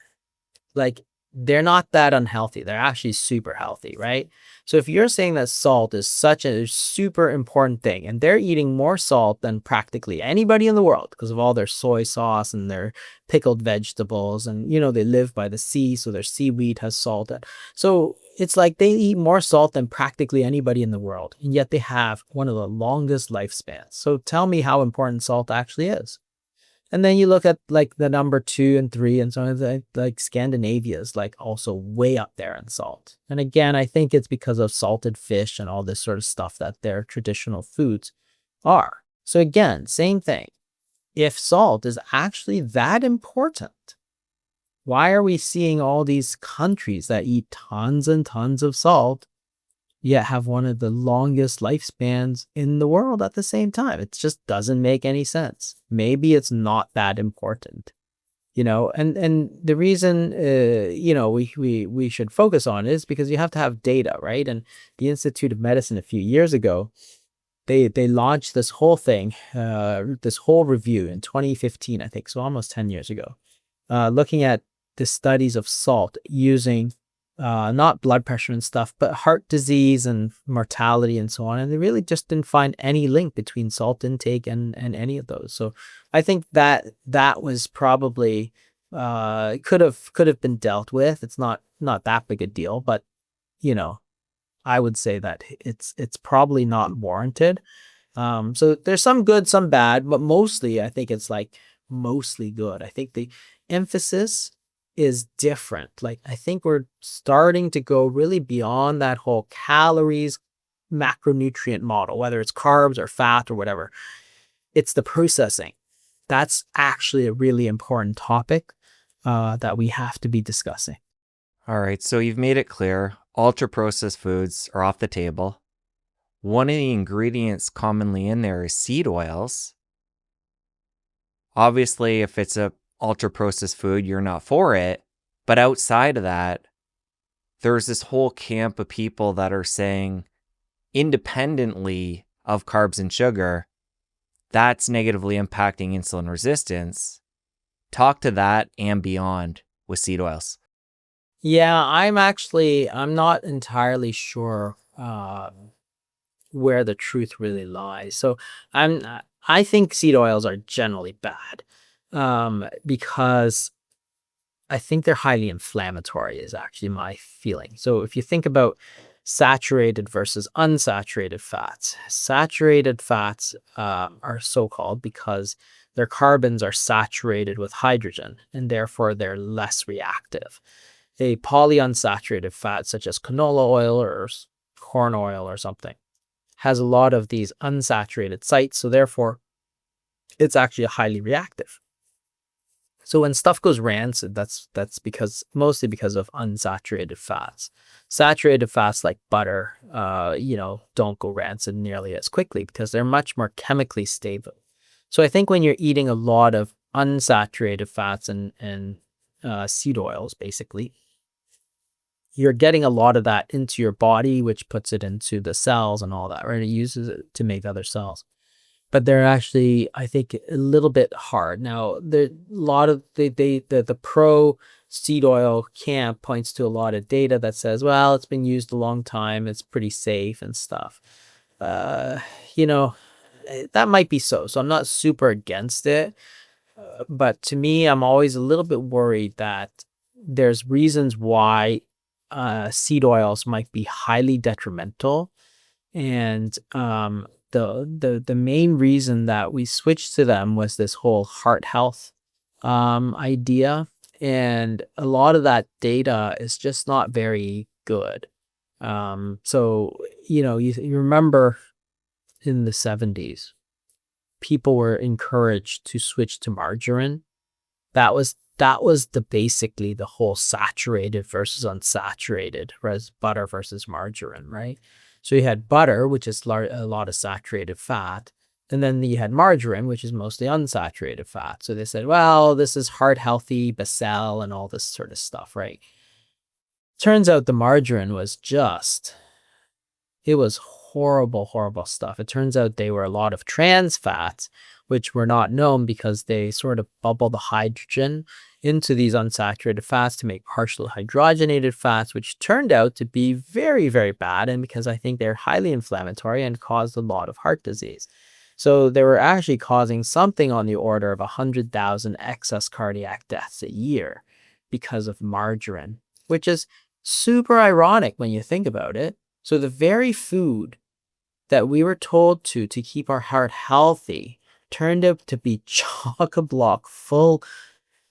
like they're not that unhealthy. They're actually super healthy, right? So if you're saying that salt is such a super important thing and they're eating more salt than practically anybody in the world because of all their soy sauce and their pickled vegetables, and they live by the sea, so their seaweed has salt. So it's like they eat more salt than practically anybody in the world, and yet they have one of the longest lifespans. So tell me how important salt actually is. And then you look at like the number 2 and 3 and so on, like Scandinavia is like also way up there in salt. And again, I think it's because of salted fish and all this sort of stuff that their traditional foods are. So again, same thing. If salt is actually that important, why are we seeing all these countries that eat tons and tons of salt yet have one of the longest lifespans in the world at the same time? It just doesn't make any sense. Maybe it's not that important, and the reason we should focus on it is because you have to have data, right? And the Institute of Medicine a few years ago, they launched this whole thing, this whole review in 2015, I think, so almost 10 years ago, looking at the studies of salt using not blood pressure and stuff, but heart disease and mortality and so on. And they really just didn't find any link between salt intake and any of those. So I think that was probably could have been dealt with. It's not that big a deal, but I would say that it's probably not warranted. So there's some good, some bad, but mostly I think it's like mostly good. I think the emphasis is different. Like I think we're starting to go really beyond that whole calories macronutrient model, whether it's carbs or fat or whatever. It's the processing. That's actually a really important topic that we have to be discussing. All right, so you've made it clear ultra-processed foods are off the table. One of the ingredients commonly in there is seed oils. Obviously, if it's a ultra-processed food, you're not for it. But outside of that, there's this whole camp of people that are saying, independently of carbs and sugar, that's negatively impacting insulin resistance. Talk to that and beyond with seed oils. Yeah, I'm not entirely sure where the truth really lies. So I think seed oils are generally bad because I think they're highly inflammatory is actually my feeling. So if you think about saturated versus unsaturated fats, saturated fats are so-called because their carbons are saturated with hydrogen and therefore they're less reactive. A polyunsaturated fat such as canola oil or corn oil or something has a lot of these unsaturated sites, so therefore it's actually highly reactive. So when stuff goes rancid, that's mostly because of unsaturated fats. Saturated fats like butter, don't go rancid nearly as quickly because they're much more chemically stable. So I think when you're eating a lot of unsaturated fats and seed oils, basically, you're getting a lot of that into your body, which puts it into the cells and all that, right? It uses it to make other cells. But they're actually, I think, a little bit hard. Now, a lot of the pro seed oil camp points to a lot of data that says, well, it's been used a long time, it's pretty safe and stuff. That might be so. So I'm not super against it. But to me, I'm always a little bit worried that there's reasons why seed oils might be highly detrimental. And the main reason that we switched to them was this whole heart health idea. And a lot of that data is just not very good. So, you remember in the 70s, people were encouraged to switch to margarine. That was basically the whole saturated versus unsaturated, whereas butter versus margarine, right? So you had butter, which is a lot of saturated fat, and then you had margarine, which is mostly unsaturated fat. So they said, well, this is heart healthy, bestselling, and all this sort of stuff, right? Turns out the margarine was it was horrible, horrible stuff. It turns out they were a lot of trans fats, which were not known because they sort of bubble the hydrogen into these unsaturated fats to make partially hydrogenated fats, which turned out to be very, very bad. And because I think they're highly inflammatory and caused a lot of heart disease. So they were actually causing something on the order of 100,000 excess cardiac deaths a year because of margarine, which is super ironic when you think about it. So the very food that we were told to keep our heart healthy turned out to be chock-a-block full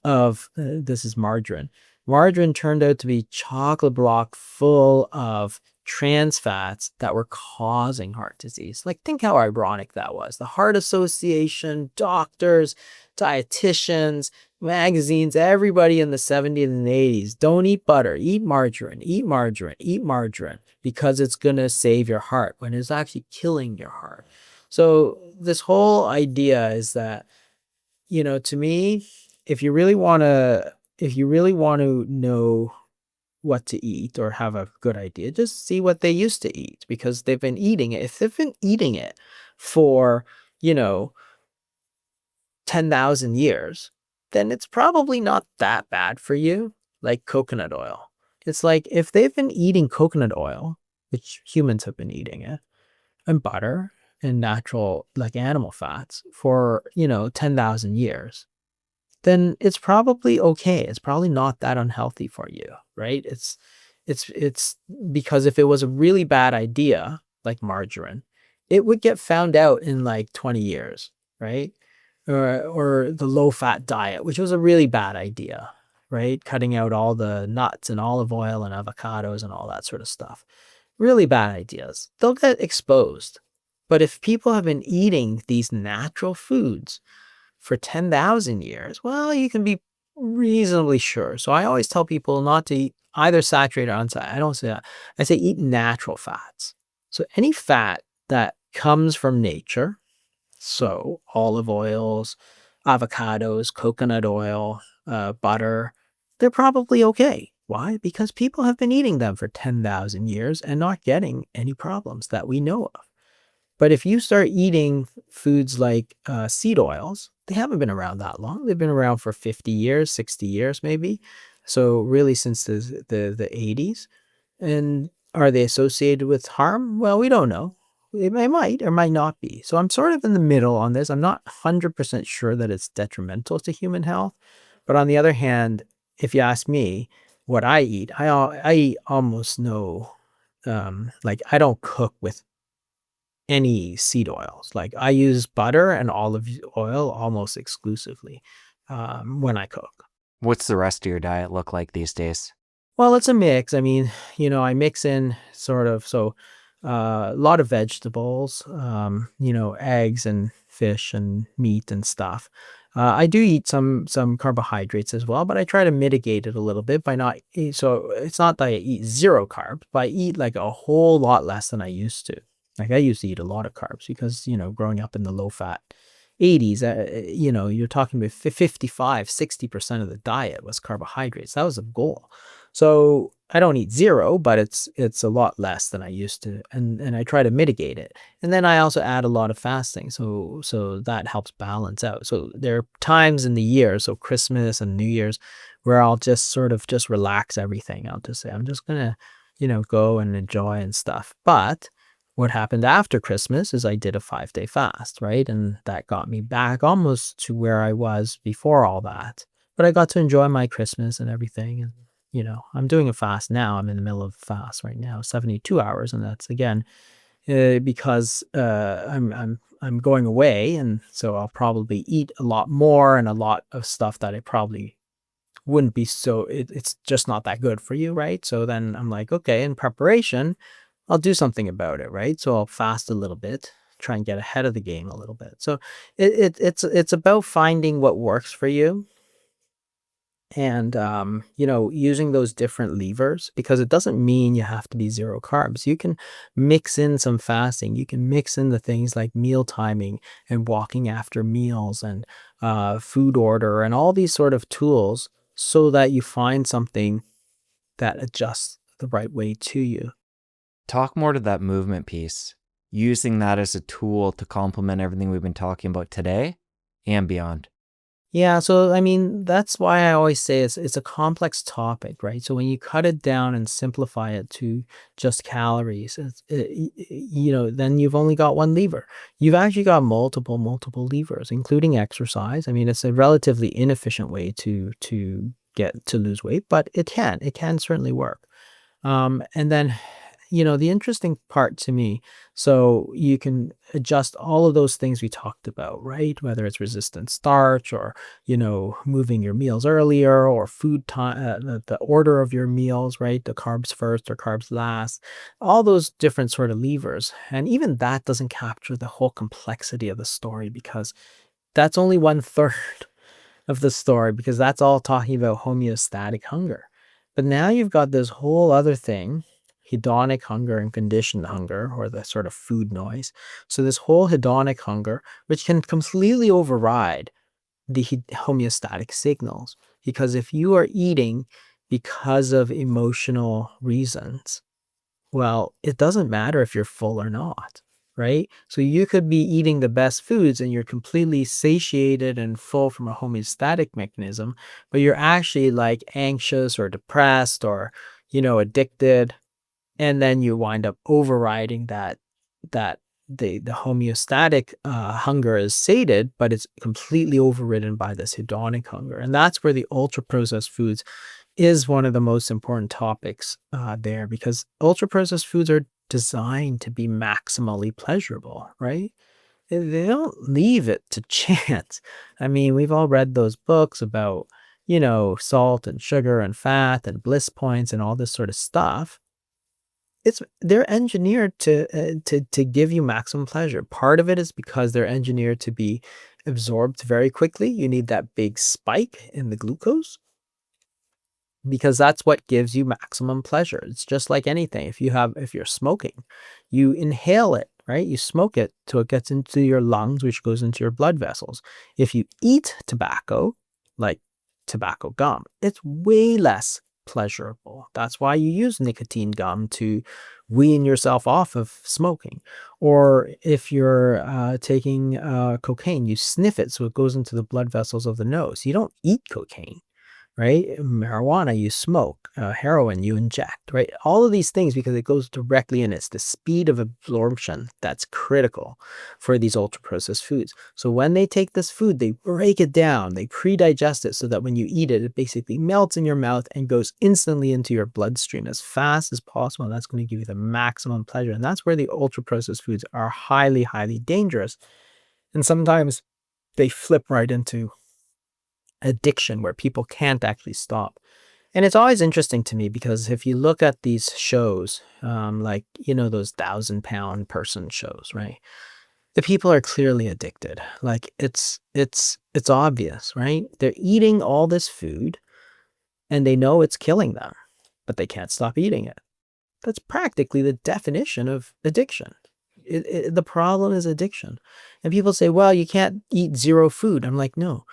of this is margarine. Margarine turned out to be chocolate block full of trans fats that were causing heart disease. Like, think how ironic that was. The Heart Association, doctors, dietitians, magazines, everybody in the 70s and 80s, don't eat butter, eat margarine, eat margarine, eat margarine, because it's going to save your heart when it's actually killing your heart. So this whole idea is that, to me, if you really want to know what to eat or have a good idea, just see what they used to eat, because they've been eating it. If they've been eating it for, you know, 10,000 years, then it's probably not that bad for you. Like coconut oil. It's like if they've been eating coconut oil, which humans have been eating it, and butter and natural like animal fats for, 10,000 years, then it's probably okay. It's probably not that unhealthy for you, right? It's because if it was a really bad idea, like margarine, it would get found out in like 20 years, right? Or the low fat diet, which was a really bad idea, right? Cutting out all the nuts and olive oil and avocados and all that sort of stuff. Really bad ideas. They'll get exposed. But if people have been eating these natural foods for 10,000 years, well, you can be reasonably sure. So I always tell people not to eat either saturated or unsaturated. I don't say that. I say eat natural fats. So any fat that comes from nature, so olive oils, avocados, coconut oil, butter, they're probably okay. Why? Because people have been eating them for 10,000 years and not getting any problems that we know of. But if you start eating foods like seed oils, they haven't been around that long. They've been around for 50 years, 60 years maybe. So really since the 80s. And are they associated with harm? Well, we don't know. They might or might not be. So I'm sort of in the middle on this. I'm not 100% sure that it's detrimental to human health. But on the other hand, if you ask me what I eat, I eat almost no, like I don't cook with any seed oils. Like I use butter and olive oil almost exclusively when I cook. What's the rest of your diet look like these days? Well, it's a mix. I mean, I mix in sort of a lot of vegetables, eggs and fish and meat and stuff. I do eat some carbohydrates as well, but I try to mitigate it a little bit by not eat. So it's not that I eat zero carbs, but I eat like a whole lot less than I used to. Like I used to eat a lot of carbs because, growing up in the low fat 80s, you're talking about 55, 60% of the diet was carbohydrates. That was a goal. So I don't eat zero, but it's a lot less than I used to, and I try to mitigate it. And then I also add a lot of fasting, so that helps balance out. So there are times in the year, so Christmas and New Year's, where I'll just sort of just relax everything. I'll just say I'm just gonna, go and enjoy and stuff. But what happened after Christmas is I did a 5-day fast, right? And that got me back almost to where I was before all that. But I got to enjoy my Christmas and everything. And, I'm doing a fast now. I'm in the middle of a fast right now, 72 hours. And that's again, because I'm going away. And so I'll probably eat a lot more and a lot of stuff that I probably wouldn't be it's just not that good for you, right? So then I'm like, okay, in preparation, I'll do something about it, right? So I'll fast a little bit, try and get ahead of the game a little bit. So it's about finding what works for you and using those different levers, because it doesn't mean you have to be zero carbs. You can mix in some fasting. You can mix in the things like meal timing and walking after meals and food order and all these sort of tools so that you find something that adjusts the right way to you. Talk more to that movement piece, using that as a tool to complement everything we've been talking about today and beyond. Yeah, so I mean, that's why I always say it's a complex topic, right? So when you cut it down and simplify it to just calories, then you've only got one lever. You've actually got multiple levers, including exercise. I mean, it's a relatively inefficient way to get to lose weight, but it can certainly work. And then, the interesting part to me, so you can adjust all of those things we talked about, right? Whether it's resistant starch or, moving your meals earlier or food time, the order of your meals, right? The carbs first or carbs last, all those different sort of levers. And even that doesn't capture the whole complexity of the story because that's only one third of the story because that's all talking about homeostatic hunger. But now you've got this whole other thing, hedonic hunger and conditioned hunger, or the sort of food noise. So this whole hedonic hunger, which can completely override the homeostatic signals. Because if you are eating because of emotional reasons, well, it doesn't matter if you're full or not, right? So you could be eating the best foods and you're completely satiated and full from a homeostatic mechanism, but you're actually like anxious or depressed or, addicted. And then you wind up overriding that the homeostatic hunger is sated, but it's completely overridden by this hedonic hunger. And that's where the ultra processed foods is one of the most important topics there because ultra processed foods are designed to be maximally pleasurable, right? They don't leave it to chance. I mean, we've all read those books about, salt and sugar and fat and bliss points and all this sort of stuff. They're engineered to give you maximum pleasure. Part of it is because they're engineered to be absorbed very quickly. You need that big spike in the glucose because that's what gives you maximum pleasure. It's just like anything. If you're smoking, you inhale it, right? You smoke it till it gets into your lungs, which goes into your blood vessels. If you eat tobacco, like tobacco gum, it's way less pleasurable. That's why you use nicotine gum to wean yourself off of smoking. Or if you're taking cocaine, you sniff it so it goes into the blood vessels of the nose. You don't eat cocaine, right? Marijuana, you smoke. Heroin, you inject, right? All of these things because it goes directly in. It's the speed of absorption that's critical for these ultra processed foods. So when they take this food, they break it down, they pre-digest it so that when you eat it, it basically melts in your mouth and goes instantly into your bloodstream as fast as possible. And that's going to give you the maximum pleasure. And that's where the ultra processed foods are highly, highly dangerous. And sometimes they flip right into addiction where people can't actually stop. And it's always interesting to me because if you look at these shows, like, those 1,000-pound person shows, right? The people are clearly addicted. Like it's obvious, right? They're eating all this food and they know it's killing them, but they can't stop eating it. That's practically the definition of addiction. The problem is addiction. And people say, well, you can't eat zero food. I'm like, no,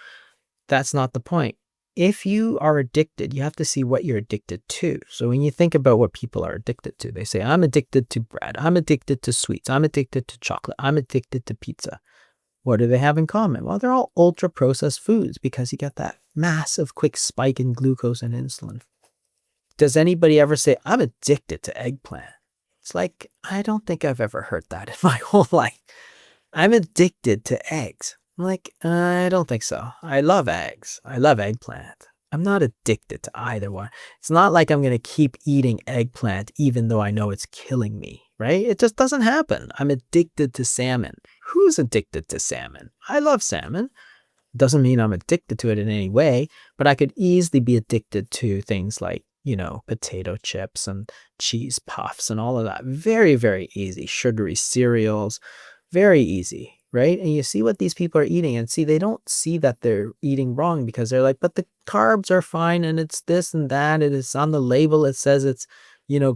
that's not the point. If you are addicted, you have to see what you're addicted to. So when you think about what people are addicted to, they say, I'm addicted to bread. I'm addicted to sweets. I'm addicted to chocolate. I'm addicted to pizza. What do they have in common? Well, they're all ultra processed foods because you get that massive quick spike in glucose and insulin. Does anybody ever say, I'm addicted to eggplant? It's like, I don't think I've ever heard that in my whole life. I'm addicted to eggs. I'm like, I don't think so. I love eggs. I love eggplant. I'm not addicted to either one. It's not like I'm going to keep eating eggplant even though I know it's killing me, right? It just doesn't happen. I'm addicted to salmon. Who's addicted to salmon? I love salmon. Doesn't mean I'm addicted to it in any way, but I could easily be addicted to things like, potato chips and cheese puffs and all of that. Very, very easy. Sugary cereals, very easy, right? And you see what these people are eating and see, they don't see that they're eating wrong because they're like, but the carbs are fine and it's this and that. It is on the label. It says it's,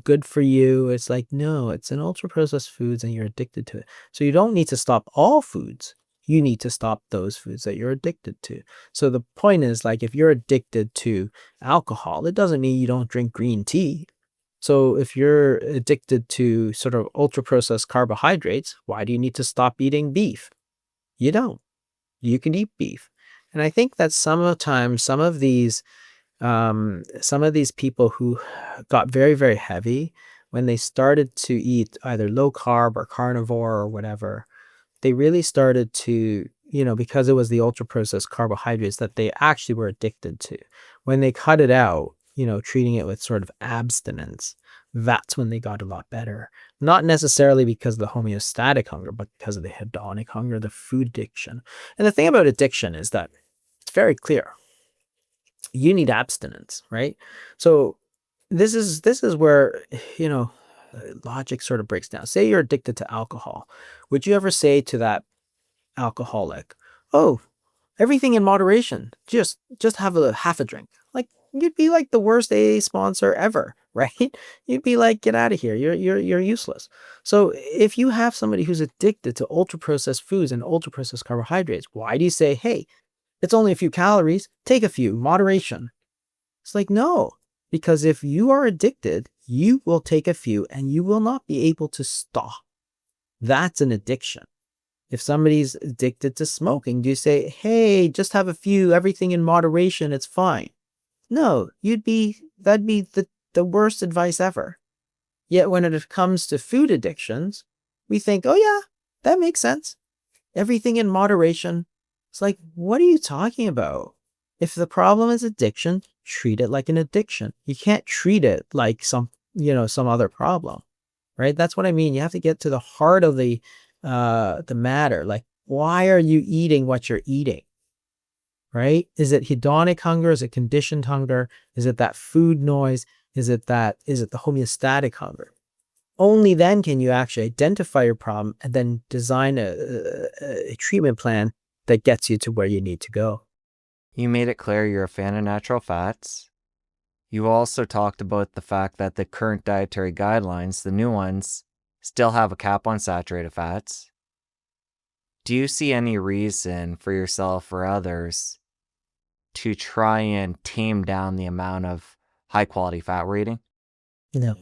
good for you. It's like, no, it's an ultra processed foods and you're addicted to it. So you don't need to stop all foods. You need to stop those foods that you're addicted to. So the point is, like, if you're addicted to alcohol, it doesn't mean you don't drink green tea. So if you're addicted to sort of ultra processed carbohydrates, why do you need to stop eating beef? You don't. You can eat beef. And I think that sometimes some of these people who got very, very heavy, when they started to eat either low carb or carnivore or whatever, they really started to, because it was the ultra processed carbohydrates that they actually were addicted to. When they cut it out, treating it with sort of abstinence, that's when they got a lot better. Not necessarily because of the homeostatic hunger, but because of the hedonic hunger, the food addiction. And the thing about addiction is that it's very clear. You need abstinence, right? So this is where, logic sort of breaks down. Say you're addicted to alcohol. Would you ever say to that alcoholic, "Oh, everything in moderation. Just have a half a drink." Like, you'd be like the worst AA sponsor ever, right? You'd be like, "Get out of here. You're useless." So if you have somebody who's addicted to ultra processed foods and ultra processed carbohydrates, why do you say, "Hey, it's only a few calories. Take a few, moderation"? It's like, no, because if you are addicted, you will take a few and you will not be able to stop. That's an addiction. If somebody's addicted to smoking, do you say, "Hey, just have a few, everything in moderation, it's fine"? No, that'd be the worst advice ever. Yet when it comes to food addictions, we think, "Oh yeah, that makes sense. Everything in moderation." It's like, what are you talking about? If the problem is addiction, treat it like an addiction. You can't treat it like some other problem, right? That's what I mean. You have to get to the heart of the matter. Like, why are you eating what you're eating? Right? Is it hedonic hunger? Is it conditioned hunger? Is it that food noise? Is it the homeostatic hunger? Only then can you actually identify your problem and then design a treatment plan that gets you to where you need to go. You made it clear you're a fan of natural fats. You also talked about the fact that the current dietary guidelines, the new ones, still have a cap on saturated fats. Do you see any reason for yourself or others to try and tame down the amount of high quality fat we're eating? No.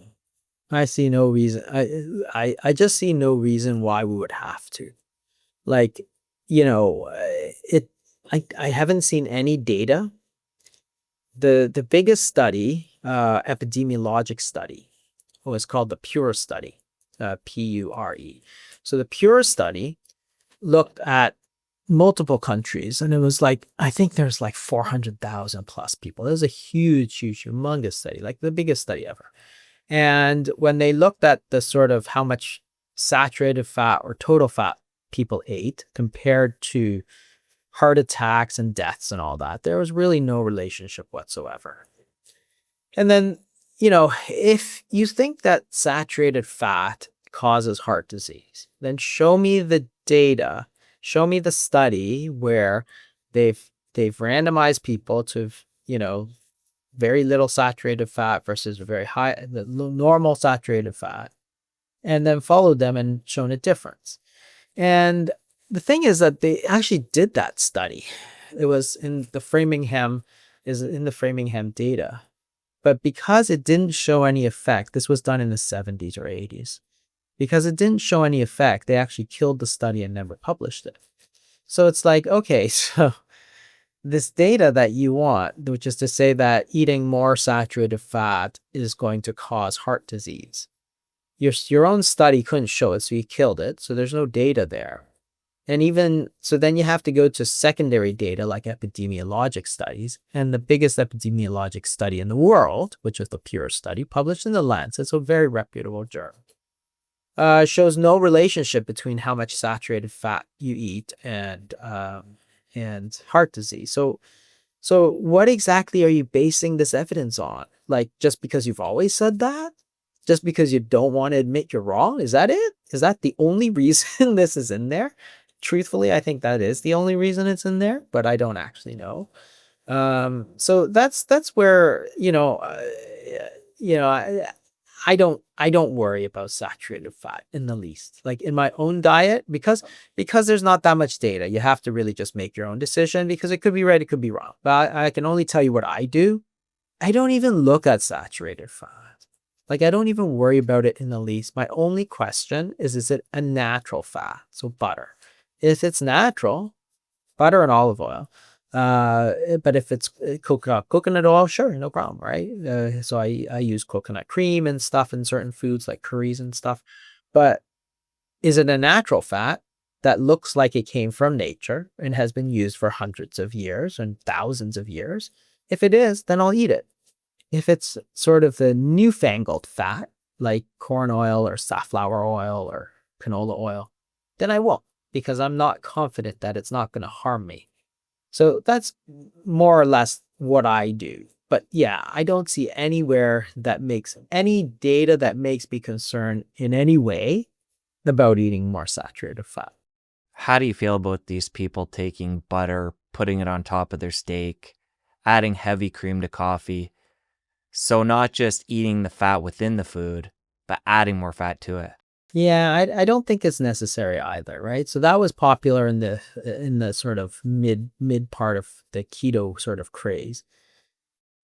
I see no reason. I just see no reason why we would have to. Like, it. I haven't seen any data. The biggest study, epidemiologic study, was called the Pure study, Pure. So the Pure study looked at multiple countries, and it was like, I think there's like 400,000 plus people. It was a huge, huge, humongous study, like the biggest study ever. And when they looked at the sort of how much saturated fat or total fat people ate compared to heart attacks and deaths and all that, there was really no relationship whatsoever. And then, if you think that saturated fat causes heart disease, then show me the data, show me the study where they've randomized people to, very little saturated fat versus very high, the normal saturated fat, and then followed them and shown a difference. And the thing is that they actually did that study. It was in the Framingham data. But because it didn't show any effect, this was done in the 70s or 80s. Because it didn't show any effect, they actually killed the study and never published it. So it's like, okay, so this data that you want, which is to say that eating more saturated fat is going to cause heart disease. Your own study couldn't show it, so you killed it. So there's no data there. And even so, then you have to go to secondary data like epidemiologic studies. And the biggest epidemiologic study in the world, which is the Pure study, published in the Lancet, so a very reputable journal, shows no relationship between how much saturated fat you eat and heart disease. So what exactly are you basing this evidence on? Like, just because you've always said that? Just because you don't want to admit you're wrong? Is that it? Is that the only reason this is in there? Truthfully, I think that is the only reason it's in there, but I don't actually know. So that's where, you know, I, I don't worry about saturated fat in the least. Like in my own diet, because there's not that much data, you have to really just make your own decision because it could be right, it could be wrong. But I can only tell you what I do. I don't even look at saturated fat. Like, I don't even worry about it in the least. My only question is it a natural fat? So butter. If it's natural, butter and olive oil. But if it's coconut oil, sure, no problem, right? So I use coconut cream and stuff in certain foods like curries and stuff. But is it a natural fat that looks like it came from nature and has been used for hundreds of years and thousands of years? If it is, then I'll eat it. If it's sort of the newfangled fat, like corn oil or safflower oil or canola oil, then I won't because I'm not confident that it's not going to harm me. So that's more or less what I do. But yeah, I don't see anywhere that makes any data that makes me concerned in any way about eating more saturated fat. How do you feel about these people taking butter, putting it on top of their steak, adding heavy cream to coffee? So not just eating the fat within the food, but adding more fat to it. Yeah, I don't think it's necessary either, right? So that was popular in the sort of mid part of the keto sort of craze.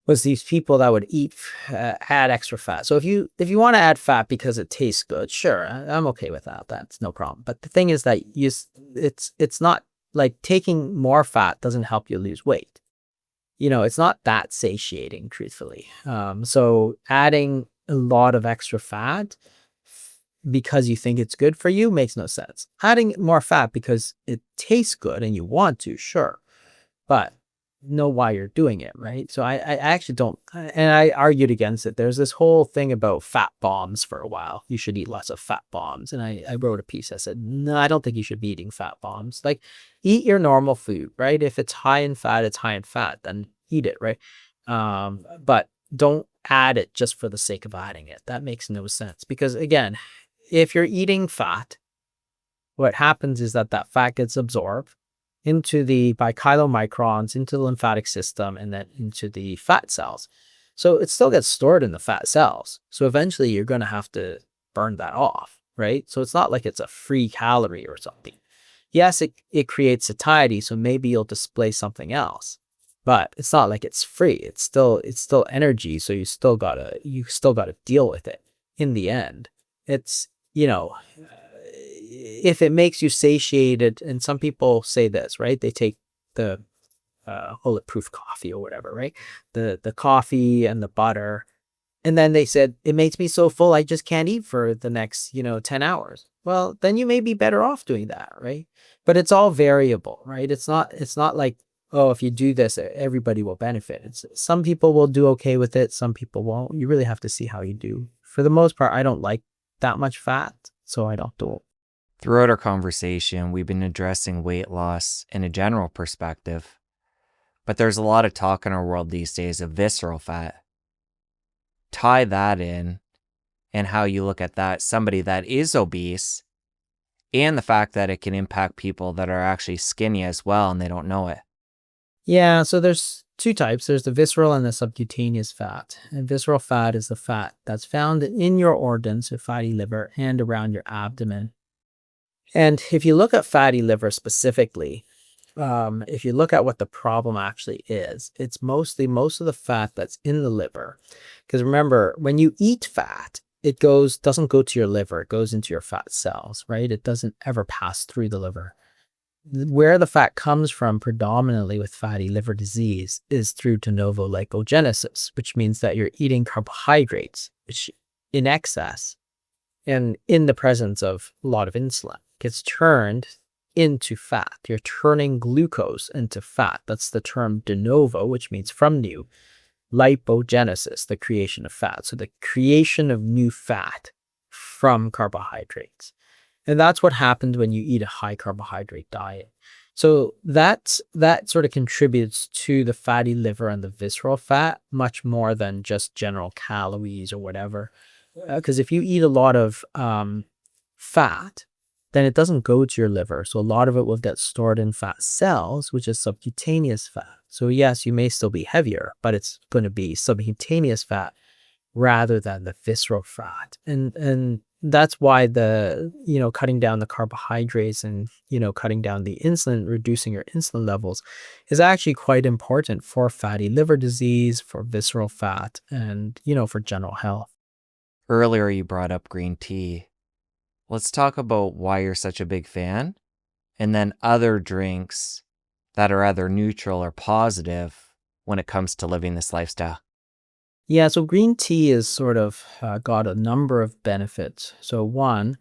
Was these people that would add extra fat. So if you want to add fat because it tastes good, sure, I'm okay with that. That's no problem. But the thing is that it's not like taking more fat doesn't help you lose weight. It's not that satiating, truthfully. So adding a lot of extra fat because you think it's good for you makes no sense. Adding more fat because it tastes good and you want to, sure, but know why you're doing it, right? So I actually don't, and I argued against it. There's this whole thing about fat bombs for a while. You should eat less of fat bombs. And I wrote a piece. I said, no, I don't think you should be eating fat bombs. Like, eat your normal food, right? If it's high in fat, it's high in fat, then eat it, right? But don't add it just for the sake of adding it. That makes no sense. Because again, if you're eating fat, what happens is that fat gets absorbed into by chylomicrons, into the lymphatic system, and then into the fat cells. So it still gets stored in the fat cells. So eventually you're going to have to burn that off, right? So it's not like it's a free calorie or something. Yes, it creates satiety, so maybe you'll display something else. But it's not like it's free. It's still energy, so you still gotta deal with it in the end. It's, if it makes you satiated, and some people say this, right? They take the bulletproof coffee or whatever, right? The coffee and the butter. And then they said, it makes me so full, I just can't eat for the next, 10 hours. Well, then you may be better off doing that, right? But it's all variable, right? It's not like, oh, if you do this, everybody will benefit. Some people will do okay with it. Some people won't. You really have to see how you do. For the most part, I don't like that much fat, so I don't do it. Throughout our conversation, we've been addressing weight loss in a general perspective, but there's a lot of talk in our world these days of visceral fat. Tie that in and how you look at that, somebody that is obese, and the fact that it can impact people that are actually skinny as well and they don't know it. Yeah, so there's two types. There's the visceral and the subcutaneous fat. And visceral fat is the fat that's found in your organs, your fatty liver, and around your abdomen. And if you look at fatty liver specifically, if you look at what the problem actually is, it's most of the fat that's in the liver. Because remember, when you eat fat, it doesn't go to your liver, it goes into your fat cells, right? It doesn't ever pass through the liver. Where the fat comes from predominantly with fatty liver disease is through de novo lipogenesis, which means that you're eating carbohydrates, which in excess and in the presence of a lot of insulin gets turned into fat. You're turning glucose into fat. That's the term de novo, which means from new. Lipogenesis, the creation of fat. So the creation of new fat from carbohydrates. And that's what happens when you eat a high carbohydrate diet. So that sort of contributes to the fatty liver and the visceral fat much more than just general calories or whatever. Because if you eat a lot of fat, then it doesn't go to your liver. So a lot of it will get stored in fat cells, which is subcutaneous fat. So yes, you may still be heavier, but it's going to be subcutaneous fat rather than the visceral fat. And that's why cutting down the carbohydrates and, cutting down the insulin, reducing your insulin levels is actually quite important for fatty liver disease, for visceral fat, and, for general health. Earlier, you brought up green tea. Let's talk about why you're such a big fan, and then other drinks that are either neutral or positive when it comes to living this lifestyle? Yeah, so green tea is sort of got a number of benefits. So one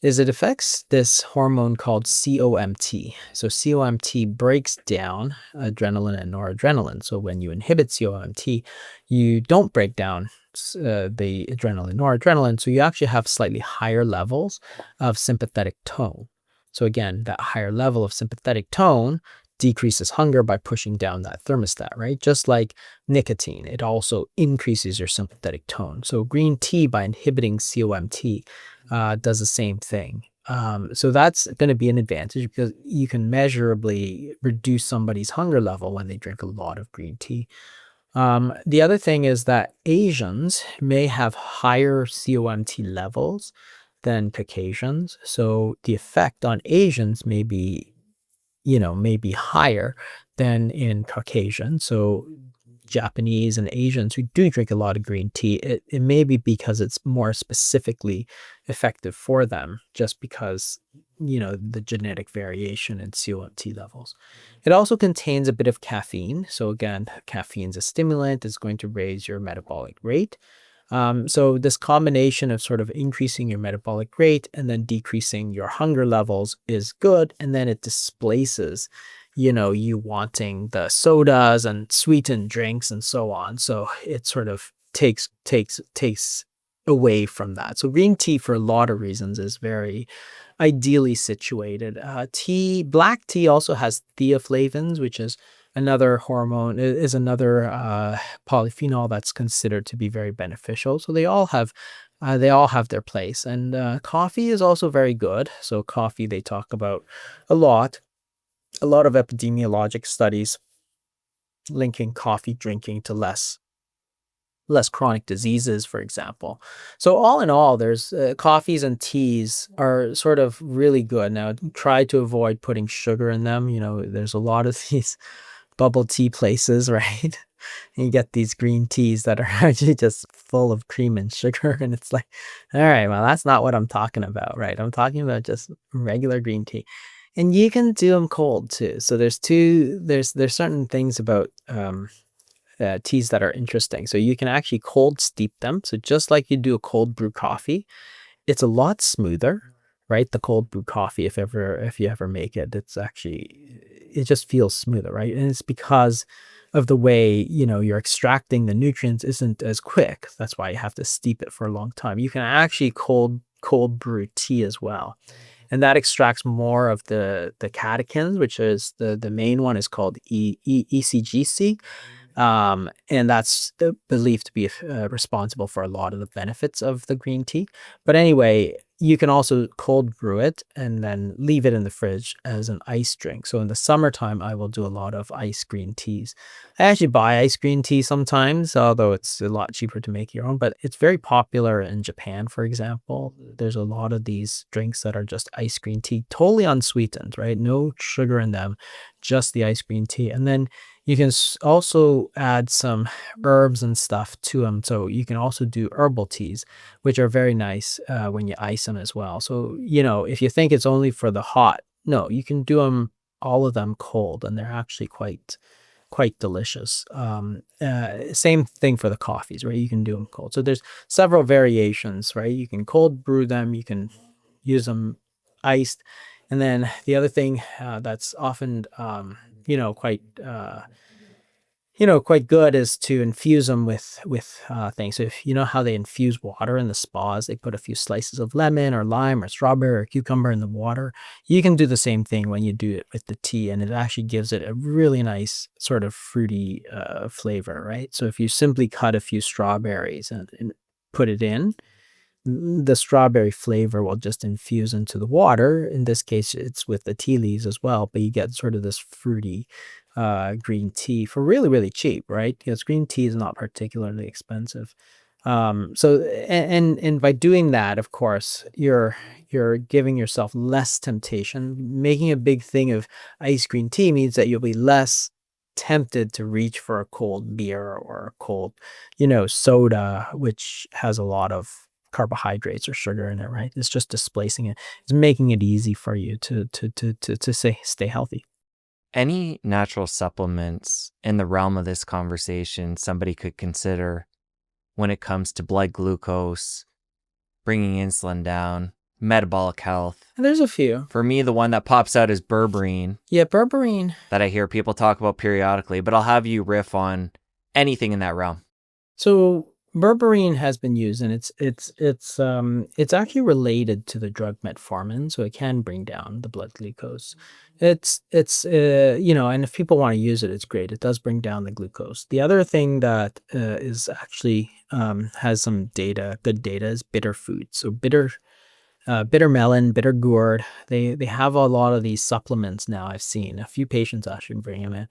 is it affects this hormone called COMT. So COMT breaks down adrenaline and noradrenaline. So when you inhibit COMT, you don't break down the adrenaline, noradrenaline. So you actually have slightly higher levels of sympathetic tone. So again, that higher level of sympathetic tone decreases hunger by pushing down that thermostat, right? Just like nicotine, it also increases your sympathetic tone. So green tea, by inhibiting COMT, does the same thing. So that's going to be an advantage because you can measurably reduce somebody's hunger level when they drink a lot of green tea. The other thing is that Asians may have higher COMT levels than Caucasians. So the effect on Asians may be higher than in Caucasian. So Japanese and Asians who do drink a lot of green tea, it may be because it's more specifically effective for them, just because, the genetic variation in COMT levels. It also contains a bit of caffeine. So again, caffeine's a stimulant, it's going to raise your metabolic rate. So this combination of sort of increasing your metabolic rate and then decreasing your hunger levels is good. And then it displaces, you wanting the sodas and sweetened drinks and so on. So it sort of takes away from that. So green tea, for a lot of reasons, is very ideally situated. Black tea also has theaflavins, which is another hormone, is another polyphenol that's considered to be very beneficial. So they all have their place. And coffee is also very good. So coffee, they talk about a lot, a lot of epidemiologic studies linking coffee drinking to less chronic diseases, for example. So all in all, there's coffees and teas are sort of really good. Now, try to avoid putting sugar in them. There's a lot of these bubble tea places, right? And you get these green teas that are actually just full of cream and sugar, and it's like, all right, well, that's not what I'm talking about, right? I'm talking about just regular green tea. And you can do them cold too. So there's certain things about teas that are interesting. So you can actually cold steep them. So just like you do a cold brew coffee, it's a lot smoother, right? The cold brew coffee, if you ever make it, it just feels smoother, right? And it's because of the way, you're extracting the nutrients isn't as quick. That's why you have to steep it for a long time. You can actually cold brew tea as well. And that extracts more of the catechins, which is the main one is called ECGC, and that's believed to be responsible for a lot of the benefits of the green tea. But anyway, you can also cold brew it and then leave it in the fridge as an ice drink. So in the summertime, I will do a lot of ice green teas. I actually buy ice green tea sometimes, although it's a lot cheaper to make your own, but it's very popular in Japan, for example. There's a lot of these drinks that are just ice green tea, totally unsweetened, right? No sugar in them, just the ice green tea. And then you can also add some herbs and stuff to them. So you can also do herbal teas, which are very nice when you ice them as well. So, if you think it's only for the hot, no, you can do all of them cold, and they're actually quite delicious. Same thing for the coffees, right? You can do them cold. So there's several variations, right? You can cold brew them, you can use them iced. And then the other thing that's often, quite quite good is to infuse them with things. So if you know how they infuse water in the spas, they put a few slices of lemon or lime or strawberry or cucumber in the water. You can do the same thing when you do it with the tea, and it actually gives it a really nice sort of fruity flavor, right? So if you simply cut a few strawberries and put it in, the strawberry flavor will just infuse into the water. In this case, it's with the tea leaves as well, but you get sort of this fruity green tea for really, really cheap, right? Because green tea is not particularly expensive. And by doing that, of course, you're giving yourself less temptation. Making a big thing of ice green tea means that you'll be less tempted to reach for a cold beer or a cold, soda, which has a lot of carbohydrates or sugar in it, right? It's just displacing it. It's making it easy for you to stay healthy. Any natural supplements in the realm of this conversation somebody could consider when it comes to blood glucose, bringing insulin down, metabolic health? And there's a few. For me, the one that pops out is berberine Yeah, berberine. that I hear people talk about periodically, but I'll have you riff on anything in that realm. So berberine has been used, and it's actually related to the drug metformin, so it can bring down the blood glucose. And if people want to use it, it's great. It does bring down the glucose. The other thing that is actually has some data, good data, is bitter foods. So bitter melon, bitter gourd. They have a lot of these supplements now. I've seen a few patients actually bring them in.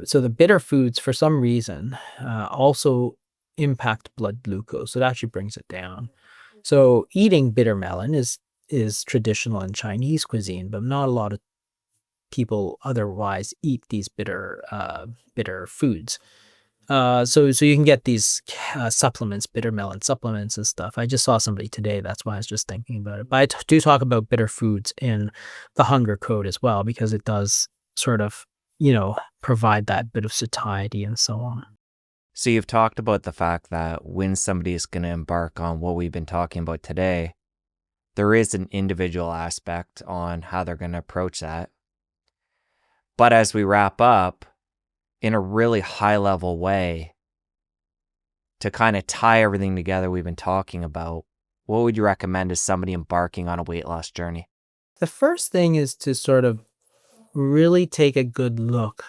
So the bitter foods, for some reason, also impact blood glucose. So it actually brings it down. So eating bitter melon is traditional in Chinese cuisine, but not a lot of people otherwise eat these bitter foods. So you can get these supplements, bitter melon supplements and stuff. I just saw somebody today. That's why I was just thinking about it. But do talk about bitter foods in the hunger code as well, because it does sort of, provide that bit of satiety and so on. So you've talked about the fact that when somebody is going to embark on what we've been talking about today, there is an individual aspect on how they're going to approach that. But as we wrap up, in a really high level way, to kind of tie everything together we've been talking about, what would you recommend as somebody embarking on a weight loss journey? The first thing is to sort of really take a good look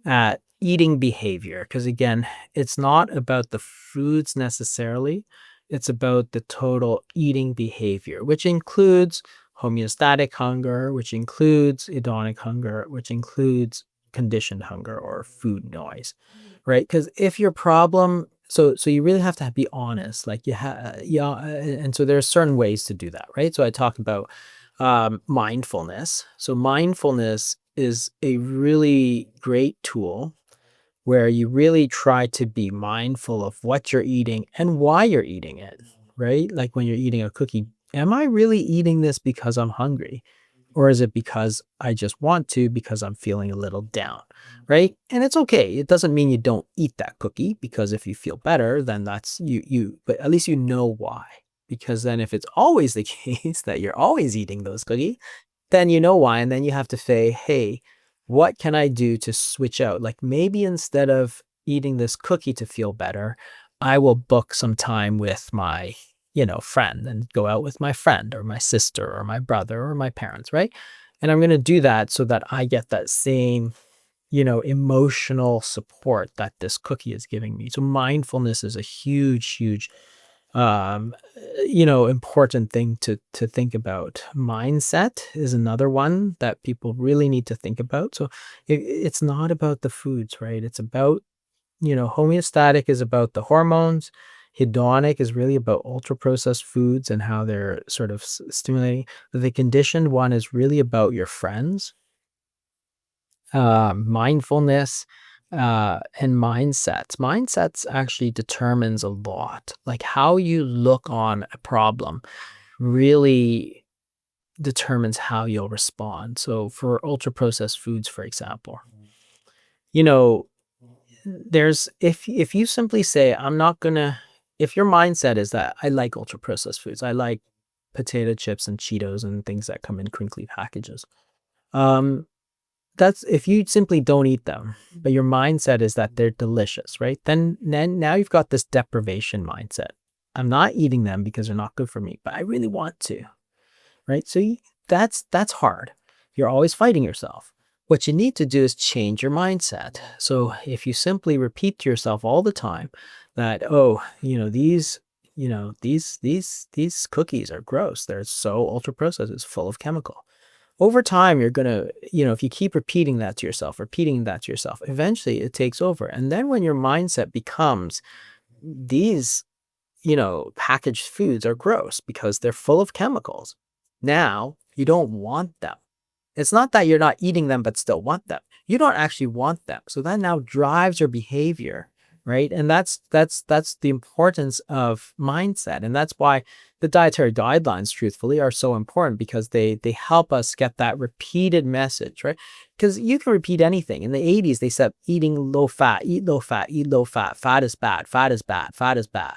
at eating behavior, because again, it's not about the foods necessarily. It's about the total eating behavior, which includes homeostatic hunger, which includes hedonic hunger, which includes conditioned hunger or food noise, right? Because if your problem, so you really have to be honest, like yeah, and so there's certain ways to do that, right? So I talked about mindfulness. So mindfulness is a really great tool where you really try to be mindful of what you're eating and why you're eating it, right? Like when you're eating a cookie, am I really eating this because I'm hungry? Or is it because I just want to because I'm feeling a little down, right? And it's okay. It doesn't mean you don't eat that cookie, because if you feel better, then that's but at least you know why. Because then if it's always the case that you're always eating those cookies, then you know why. And then you have to say, hey, what can I do to switch out? Like maybe instead of eating this cookie to feel better, I will book some time with my, friend, and go out with my friend or my sister or my brother or my parents, right? And I'm going to do that so that I get that same, emotional support that this cookie is giving me. So mindfulness is a huge, huge um important thing to think about. Mindset is another one that people really need to think about. So it's not about the foods, right? It's about, homeostatic is about the hormones. Hedonic is really about ultra processed foods and how they're sort of stimulating. The conditioned one is really about your friends. Mindfulness and mindsets actually determines a lot. Like how you look on a problem really determines how you'll respond. So for ultra processed foods, for example, you know there's if you simply say, I'm not gonna, if your mindset is that I like ultra processed foods, I like potato chips and Cheetos and things that come in crinkly packages, um that's if you simply don't eat them, but your mindset is that they're delicious, right? Then now you've got this deprivation mindset. I'm not eating them because they're not good for me, but I really want to, right? So that's hard. You're always fighting yourself. What you need to do is change your mindset. So if you simply repeat to yourself all the time that, oh, these cookies are gross. They're so ultra processed. It's full of chemical. Over time, you're going to, if you keep repeating that to yourself, eventually it takes over. And then when your mindset becomes these, packaged foods are gross because they're full of chemicals, now you don't want them. It's not that you're not eating them but still want them. You don't actually want them. So that now drives your behavior right? And that's the importance of mindset. And that's why the dietary guidelines, truthfully, are so important, because they help us get that repeated message, right? Because you can repeat anything. In the 80s, they said eating low fat, eat low fat, eat low fat, fat is bad, fat is bad, fat is bad.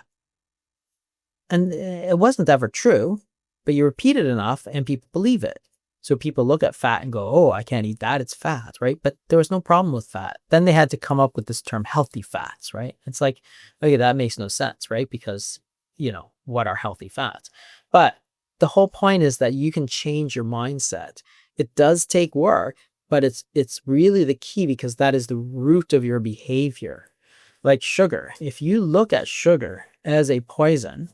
And it wasn't ever true, but you repeat it enough and people believe it. So people look at fat and go, oh, I can't eat that, it's fat, right? But there was no problem with fat. Then they had to come up with this term healthy fats, right? It's like, okay, that makes no sense, right? Because, what are healthy fats? But the whole point is that you can change your mindset. It does take work, but it's really the key, because that is the root of your behavior. Like sugar. If you look at sugar as a poison,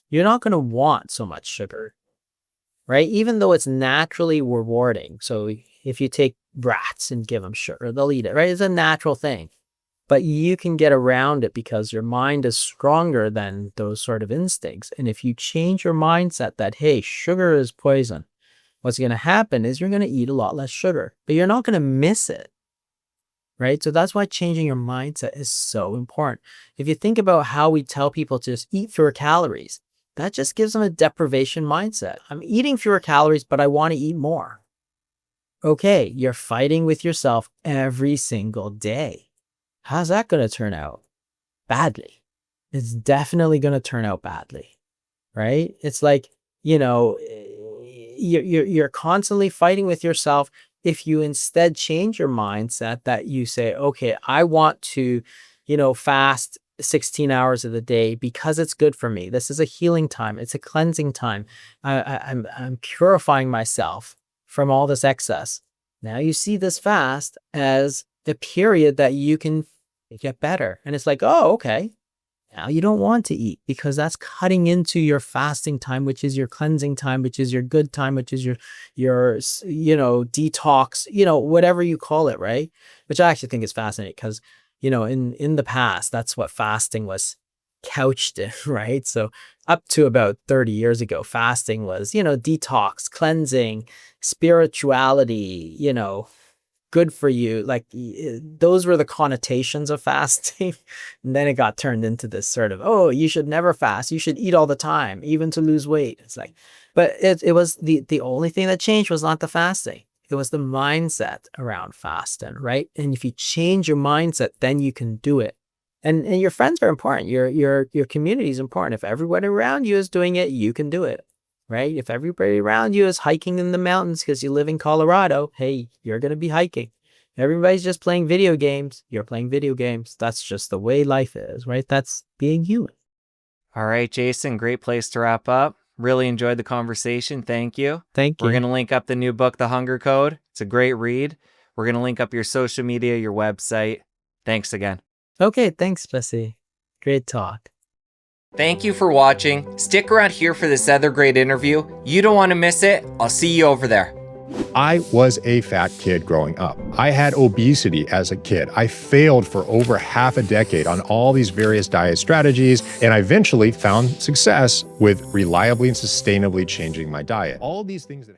you're not going to want so much sugar, right? Even though it's naturally rewarding. So if you take rats and give them sugar, they'll eat it, right? It's a natural thing. But you can get around it because your mind is stronger than those sort of instincts. And if you change your mindset that, hey, sugar is poison, what's going to happen is you're going to eat a lot less sugar, but you're not going to miss it, right? So that's why changing your mindset is so important. If you think about how we tell people to just eat fewer calories, that just gives them a deprivation mindset. I'm eating fewer calories, but I want to eat more. Okay, you're fighting with yourself every single day. How's that going to turn out? Badly. It's definitely going to turn out badly, right? It's like, you're constantly fighting with yourself. If you instead change your mindset that you say, okay, I want to, fast 16 hours of the day because it's good for me. This is a healing time. It's a cleansing time. I'm purifying myself from all this excess. Now you see this fast as the period that you can get better. And it's like, oh, okay. Now you don't want to eat because that's cutting into your fasting time, which is your cleansing time, which is your good time, which is your detox, whatever you call it, right? Which I actually think is fascinating because, in the past, that's what fasting was couched in, right? So up to about 30 years ago, fasting was, detox, cleansing, spirituality, good for you. Like those were the connotations of fasting. And then it got turned into this sort of, oh, you should never fast. You should eat all the time, even to lose weight. It's like, but it was the only thing that changed was not the fasting. It was the mindset around fasting, right? And if you change your mindset, then you can do it. And your friends are important. Your community is important. If everybody around you is doing it, you can do it. Right? If everybody around you is hiking in the mountains because you live in Colorado, hey, you're going to be hiking. Everybody's just playing video games. You're playing video games. That's just the way life is, right? That's being human. All right, Jason, great place to wrap up. Really enjoyed the conversation. Thank you. Thank you. We're going to link up the new book, The Hunger Code. It's a great read. We're going to link up your social media, your website. Thanks again. Okay, thanks, Bessie. Great talk. Thank you for watching. Stick around here for this other great interview. You don't want to miss it. I'll see you over there. I was a fat kid growing up. I had obesity as a kid. I failed for over half a decade on all these various diet strategies, and I eventually found success with reliably and sustainably changing my diet. All these things that